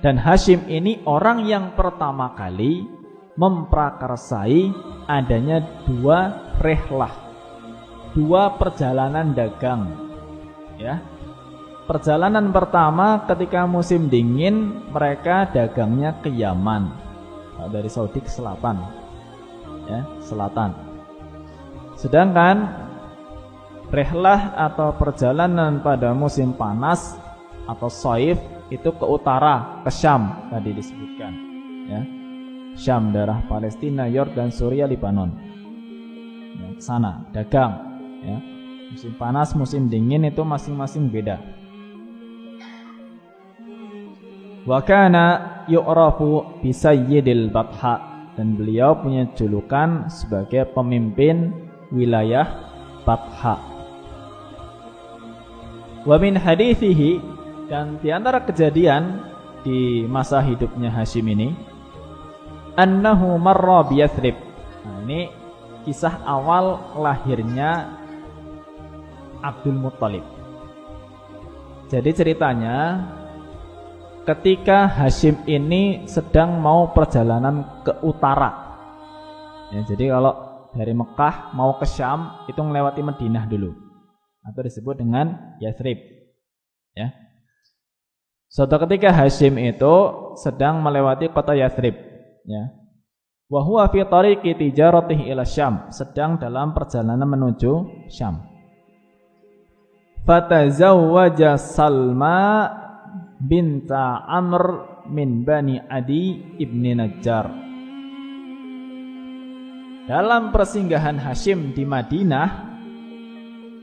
Dan Hashim ini orang yang pertama kali memprakarsai adanya dua rihlah, dua perjalanan dagang, ya. Perjalanan pertama ketika musim dingin mereka dagangnya ke Yaman, dari Saudi ke selatan, ya, selatan. Sedangkan rihlah atau perjalanan pada musim panas atau saif itu ke utara, ke Syam tadi disebutkan, ya. Syam, daerah Palestina, Yordan, Suriah, Lebanon, ya, ke sana dagang, ya. Musim panas, musim dingin itu masing-masing beda. Wa kana yu'rafu bi sayyidil Batha, dan beliau punya julukan sebagai pemimpin wilayah Batha. Wa min hadithihi, dan di antara kejadian di masa hidupnya Hashim ini, annahu marra bi Yathrib. Nah, ini kisah awal lahirnya Abdul Muthalib. Jadi ceritanya ketika Hashim ini sedang mau perjalanan ke utara, ya, jadi kalau dari Mekah mau ke Syam itu melewati Madinah dulu, atau disebut dengan Yathrib, ya. Suatu ketika Hashim itu sedang melewati kota Yathrib, ya. Wa huwa fi tariqi tijaratihi ila Syam, sedang dalam perjalanan menuju Syam. Fatazawwaja Salma binta Amr min Bani Adi ibni Najjar. Dalam persinggahan Hashim di Madinah,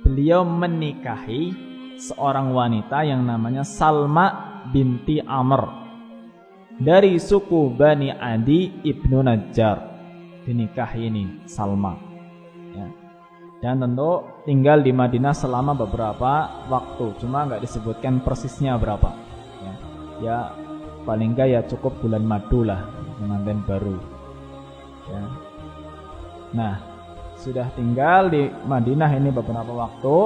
beliau menikahi seorang wanita yang namanya Salma binti Amr dari suku Bani Adi ibnu Najjar. Dinikahi ini Salma, ya. Dan tentu tinggal di Madinah selama beberapa waktu, cuma nggak disebutkan persisnya berapa, ya. Ya paling nggak ya cukup bulan madu lah, pengantin baru, ya. Nah, sudah tinggal di Madinah ini beberapa waktu.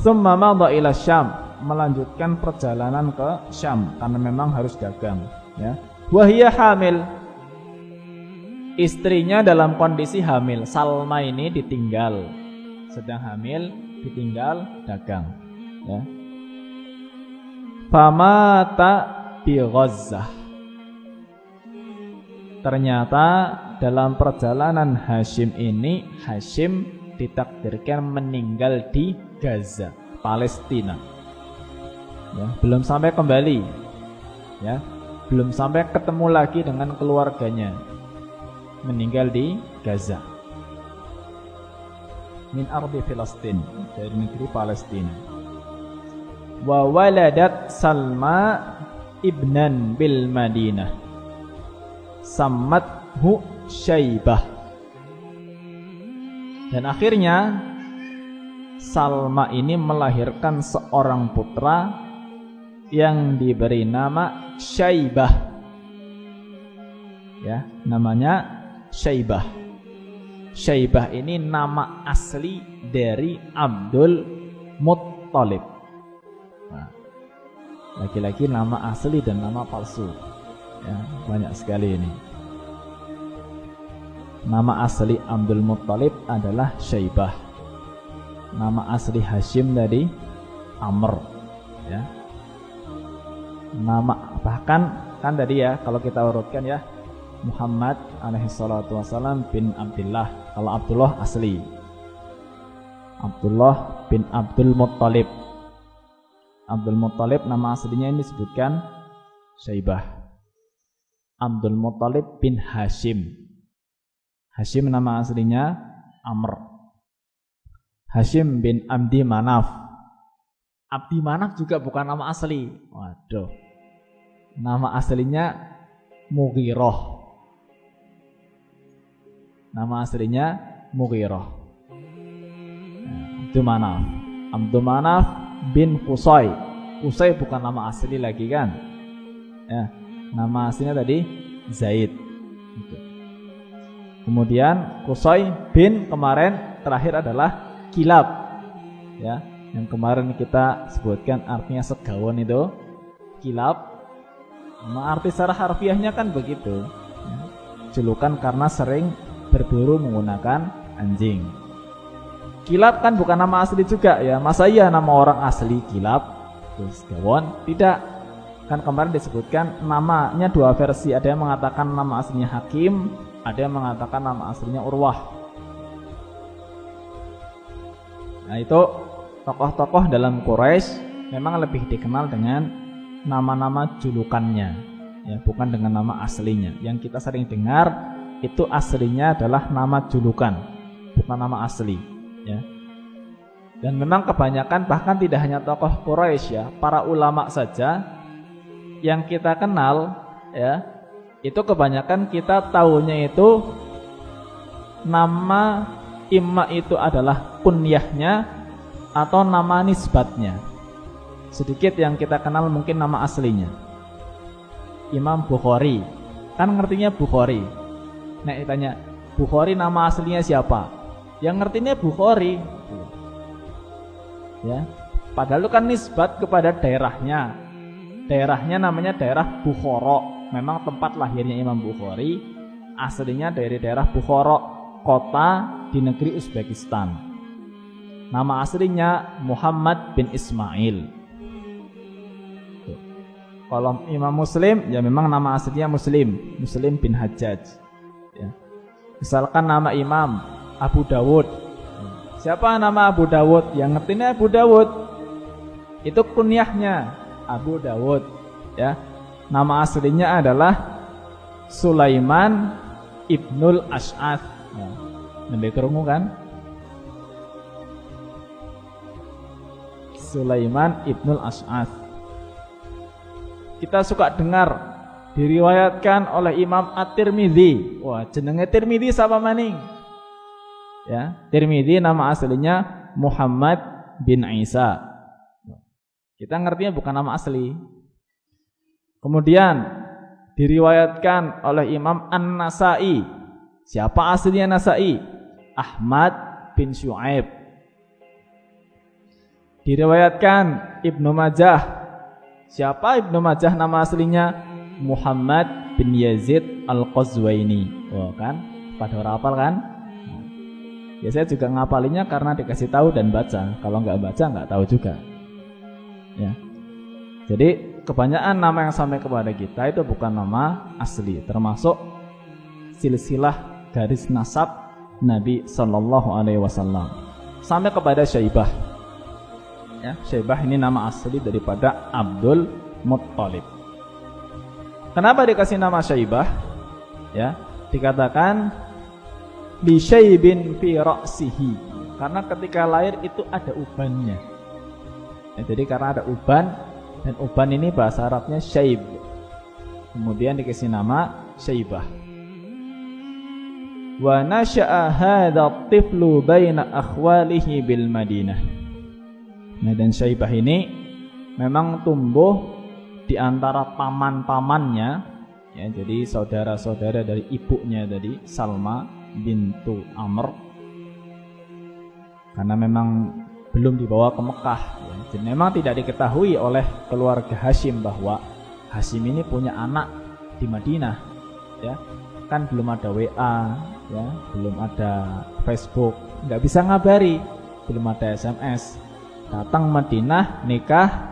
Summa madha ila Syam, melanjutkan perjalanan ke Syam karena memang harus dagang, ya. Wahia hamil, istrinya dalam kondisi hamil. Salma ini ditinggal, sedang hamil, ditinggal dagang, ya. Famata bi Ghazzah. Ternyata dalam perjalanan Hashim ini, Hashim ditakdirkan meninggal di Gaza, Palestina. Ya, belum sampai kembali, ya, belum sampai ketemu lagi dengan keluarganya, meninggal di Gaza. Min ardi Filastin, dari negeri Palestina. Wa waladat Salma ibnan bil Madinah, sammathu Syaibah. Dan akhirnya Salma ini melahirkan seorang putra yang diberi nama Syaibah. Ya, namanya Syaibah. Syaibah ini nama asli dari Abdul Muttalib. Nah, lagi-lagi nama asli dan nama palsu. Ya, banyak sekali ini. Nama asli Abdul Muttalib adalah Syaibah. Nama asli Hashim tadi Amr. Ya. Nama bahkan kan tadi ya, kalau kita urutkan ya, Muhammad alaihissalatu wassalam bin Abdullah. Kalau Abdullah asli Abdullah bin Abdul Muttalib. Abdul Muttalib nama aslinya ini disebutkan Syaibah. Abdul Muttalib bin Hashim. Hashim nama aslinya Amr. Hashim bin Abdi Manaf. Abdi Manaf juga bukan nama asli. Waduh. Nama aslinya Mughirah. Nama aslinya Mughirah. Abdi Manaf. Abdi Manaf bin Qusay. Qusay bukan nama asli lagi kan? Ya, nama aslinya tadi Zaid. Kemudian Qusay bin kemarin terakhir adalah Kilab. Ya, yang kemarin kita sebutkan artinya segawon itu Kilab. Nah, arti secara harfiahnya kan begitu. Ya, julukan karena sering berburu menggunakan anjing. Kilab kan bukan nama asli juga ya. Masa iya nama orang asli Kilab terus Gawon? Tidak. Kan kemarin disebutkan namanya dua versi. Ada yang mengatakan nama aslinya Hakim, ada yang mengatakan nama aslinya Urwah. Nah, itu tokoh-tokoh dalam Quraisy memang lebih dikenal dengan nama-nama julukannya ya, bukan dengan nama aslinya. Yang kita sering dengar itu aslinya adalah nama julukan, bukan nama asli ya. Dan memang kebanyakan bahkan tidak hanya tokoh Quraisy ya, para ulama saja yang kita kenal ya, itu kebanyakan kita tahunya itu nama imma itu adalah kunyahnya atau nama nisbatnya. Sedikit yang kita kenal mungkin nama aslinya. Imam Bukhari, kan ngertinya Bukhari. Nah, ditanya Bukhari nama aslinya siapa? Yang ngertinya Bukhari. Ya, padahal itu kan nisbat kepada daerahnya. Daerahnya namanya daerah Bukhara. Memang tempat lahirnya Imam Bukhari aslinya dari daerah Bukhara, kota di negeri Uzbekistan. Nama aslinya Muhammad bin Ismail. Kalau Imam Muslim ya memang nama aslinya Muslim bin Hajjaj ya. Misalkan nama Imam Abu Dawud. Siapa nama Abu Dawud? Yang ngertinya Abu Dawud itu kunyahnya Abu Dawud ya. Nama aslinya adalah Sulaiman ibnul Ash'ath. Nah, nembe krungu kan? Sulaiman ibnul Ash'ath. Kita suka dengar diriwayatkan oleh Imam At-Tirmidzi. Wah, jenenge Tirmidzi sapa maning? Ya, Tirmidzi nama aslinya Muhammad bin Isa. Kita ngertinya bukan nama asli. Kemudian diriwayatkan oleh Imam An-Nasai. Siapa aslinya Nasai? Ahmad bin Syuaib. Diriwayatkan Ibnu Majah. Siapa Ibnu Majah nama aslinya? Muhammad bin Yazid Al-Qazwaini. Oh kan? Pada orang hafal kan? Ya saya juga ngapalinya karena dikasih tahu dan baca. Kalau nggak baca nggak tahu juga. Ya. Jadi kebanyakan nama yang sampai kepada kita itu bukan nama asli, termasuk silsilah garis nasab Nabi Sallallahu Alaihi Wasallam sampai kepada Syaibah. Ya, Syaibah ini nama asli daripada Abdul Muttalib. Kenapa dikasih nama Syaibah? Ya, dikatakan bi syaibin fi ra'sihi, karena ketika lahir itu ada ubannya. Ya, jadi karena ada uban, dan uban ini bahasa Arabnya syaib, kemudian dikasih nama Syaibah. Wa nasha'a hadha tiflu baina akhwalihi bil Madinah. Nah, dan Syaibah ini memang tumbuh di antara paman-pamannya, ya, jadi saudara-saudara dari ibunya tadi, Salma bintu Amr, karena memang belum dibawa ke Mekah, ya. Dan memang tidak diketahui oleh keluarga Hashim bahwa Hashim ini punya anak di Madinah, ya. Kan belum ada WA, ya, belum ada Facebook, nggak bisa ngabari, belum ada SMS. Datang Madinah, nikah,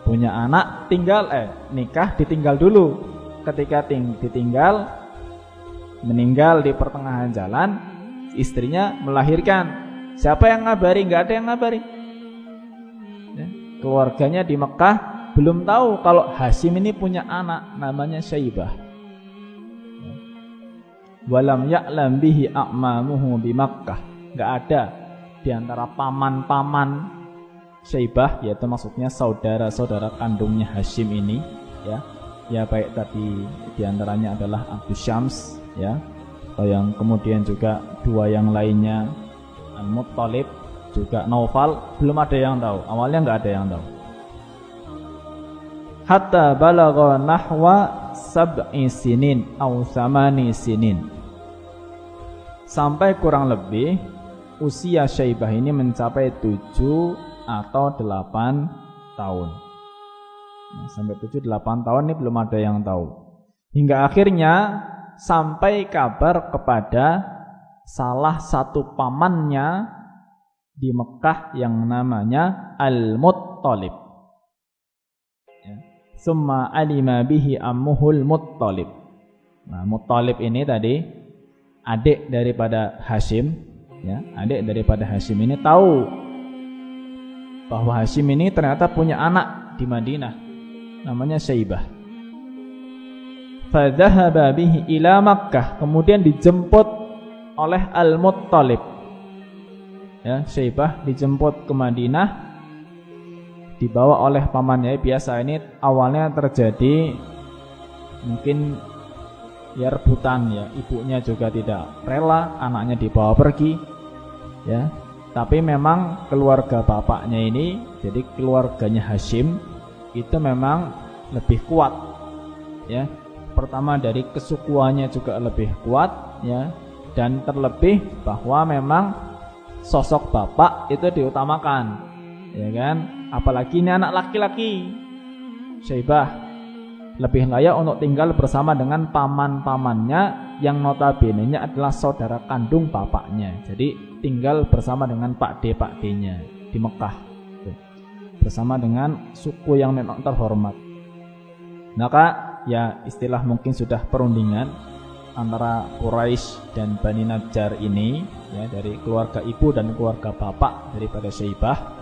punya anak, tinggal nikah ditinggal dulu. Ketika ditinggal, meninggal di pertengahan jalan, istrinya melahirkan. Siapa yang ngabari? Nggak ada yang ngabari. Ya, keluarganya di Mekah belum tahu kalau Hashim ini punya anak namanya Syaibah. Ya. Walam ya'lam bihi a'mamuhu bi Makkah. Nggak ada di antara paman-paman Syaibah, yaitu maksudnya saudara-saudara kandungnya Hashim ini, ya. Ya, baik tadi diantaranya adalah Abu Syams, ya, atau yang kemudian juga dua yang lainnya Al-Muttalib, juga Naufal, belum ada yang tahu. Awalnya nggak ada yang tahu. Hatta balagha nahwa sab'i sinin atau 8 sinin. Sampai kurang lebih usia Syaibah ini mencapai 7 atau 8 tahun. Nah, sampai 7-8 tahun ini belum ada yang tahu. Hingga akhirnya sampai kabar kepada salah satu pamannya di Mekah yang namanya Al-Muttalib. Ya. Summa alima bihi ammuhul Muttalib. Nah, Muttalib ini tadi adik daripada Hashim, ya, adik daripada Hashim ini tahu bahwa Hashim ini ternyata punya anak di Madinah namanya Syaibah. Fadhahaba bihi ila Makkah, kemudian dijemput oleh Al-Muttalib. Ya, Syaibah dijemput ke Madinah, dibawa oleh pamannya. Biasa ini awalnya terjadi mungkin ya rebutan, ya, ibunya juga tidak rela anaknya dibawa pergi, ya. Tapi memang keluarga bapaknya ini, jadi keluarganya Hashim itu memang lebih kuat, ya. Pertama dari kesukuannya juga lebih kuat, ya, dan terlebih bahwa memang sosok bapak itu diutamakan, ya kan. Apalagi ini anak laki-laki, Syaibah lebih layak untuk tinggal bersama dengan paman-pamannya yang notabene-nya adalah saudara kandung bapaknya. Jadi tinggal bersama dengan Pak D-nya di Mekah, bersama dengan suku yang memang terhormat. Maka ya istilah mungkin sudah perundingan antara Quraisy dan Bani Najjar ini, ya, dari keluarga ibu dan keluarga bapak daripada Syaibah.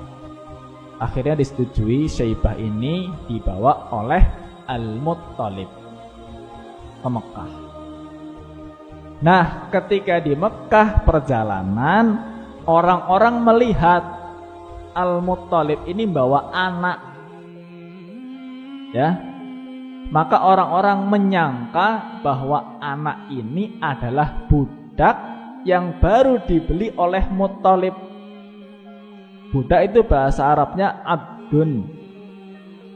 Akhirnya disetujui Syaibah ini dibawa oleh Al-Muttalib ke Mekah. Nah, ketika di Mekah perjalanan, orang-orang melihat Al-Muttalib ini bawa anak, ya, maka orang-orang menyangka bahwa anak ini adalah budak yang baru dibeli oleh Muttalib. Budak itu bahasa Arabnya abdun.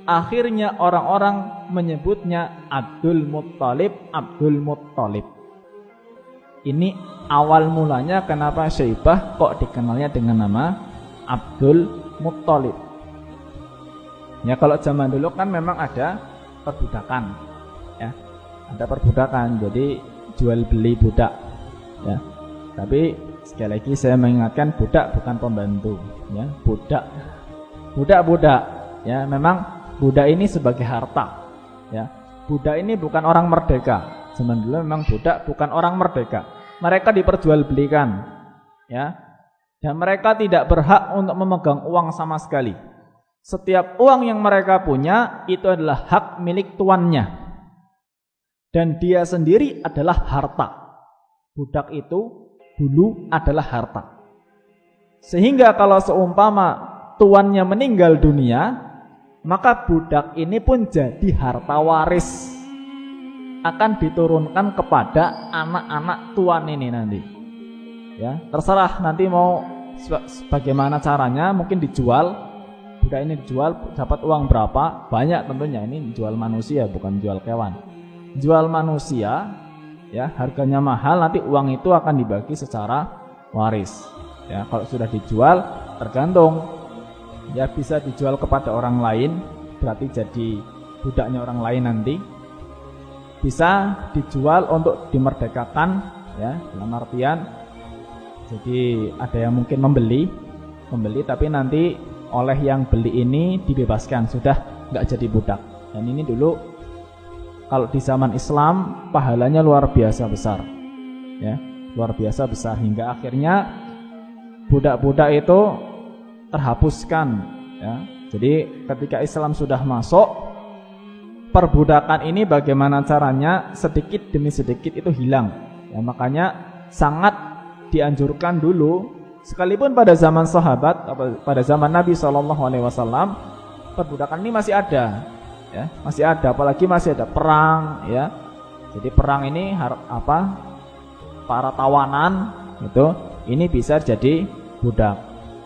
Akhirnya orang-orang menyebutnya Abdul Muttalib, Abdul Muttalib. Ini awal mulanya kenapa Syaibah kok dikenalnya dengan nama Abdul Muttalib. Ya, kalau zaman dulu kan memang ada perbudakan, ya, ada perbudakan, jadi jual beli budak, ya. Tapi sekali lagi saya mengingatkan, budak bukan pembantu, ya, budak, ya, memang budak ini sebagai harta. Ya, budak ini bukan orang merdeka. Zaman dulu memang budak bukan orang merdeka. Mereka diperjualbelikan, ya, dan mereka tidak berhak untuk memegang uang sama sekali. Setiap uang yang mereka punya itu adalah hak milik tuannya, dan dia sendiri adalah harta. Budak itu dulu adalah harta. Sehingga kalau seumpama tuannya meninggal dunia, maka budak ini pun jadi harta waris, akan diturunkan kepada anak-anak tuan ini nanti. Ya, terserah nanti mau bagaimana caranya, mungkin dijual, budak ini dijual dapat uang berapa, banyak tentunya, ini jual manusia bukan jual kewan. Jual manusia, ya, harganya mahal, nanti uang itu akan dibagi secara waris. Ya, kalau sudah dijual tergantung, ya, bisa dijual kepada orang lain, berarti jadi budaknya orang lain nanti. Bisa dijual untuk dimerdekakan, ya, dalam artian jadi ada yang mungkin membeli tapi nanti oleh yang beli ini dibebaskan, sudah nggak jadi budak. Dan ini dulu kalau di zaman Islam pahalanya luar biasa besar, ya, luar biasa besar, hingga akhirnya budak-budak itu terhapuskan, ya. Jadi ketika Islam sudah masuk, perbudakan ini bagaimana caranya sedikit demi sedikit itu hilang, ya, makanya sangat dianjurkan dulu, sekalipun pada zaman sahabat, pada zaman Nabi SAW, perbudakan ini masih ada, ya, masih ada, apalagi masih ada perang, ya. Jadi perang ini para tawanan itu ini bisa jadi budak,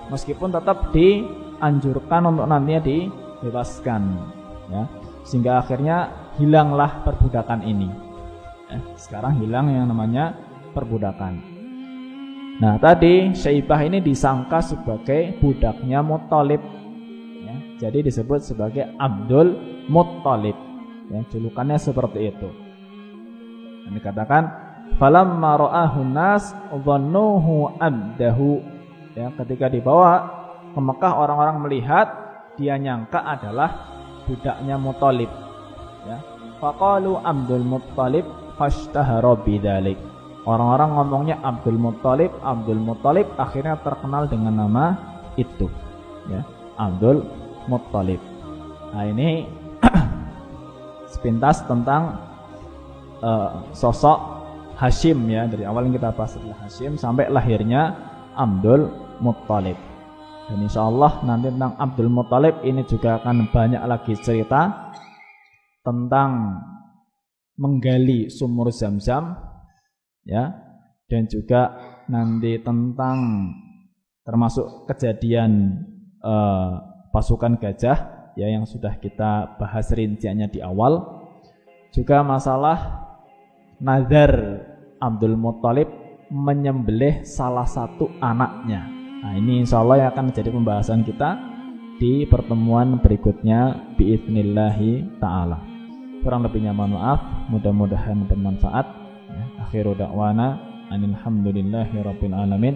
meskipun tetap dianjurkan untuk nantinya dibebaskan, ya. Sehingga akhirnya hilanglah perbudakan ini. Sekarang hilang yang namanya perbudakan. Nah, tadi Syaibah ini disangka sebagai budaknya Muttalib, ya, jadi disebut sebagai Abdul Muttalib, ya, julukannya seperti itu. Dan dikatakan falamma ra'ahun nas dhannuhu abdahu, ya, ketika dibawa ke Mekah orang-orang melihat dia nyangka adalah budaknya Muttalib, ya. Faqalu Abdul Muttalib fashtahara bidzalik. Orang-orang ngomongnya Abdul Muttalib, akhirnya terkenal dengan nama itu, ya, Abdul Muttalib. Nah, ini sepintas tentang sosok Hashim, ya, dari awal yang kita bahas adalah Hashim sampai lahirnya Abdul Muttalib. Dan insya Allah nanti tentang Abdul Muttalib ini juga akan banyak lagi cerita tentang menggali sumur Zam-Zam, ya, dan juga nanti tentang termasuk kejadian pasukan gajah, ya, yang sudah kita bahas rinciannya di awal. Juga masalah nazar Abdul Muttalib menyembelih salah satu anaknya. Nah, ini insya Allah akan menjadi pembahasan kita di pertemuan berikutnya biidznillahi ta'ala. Kurang lebihnya mohon maaf, mudah-mudahan bermanfaat. Akhiru da'wana anil hamdulillahi rabbil alamin.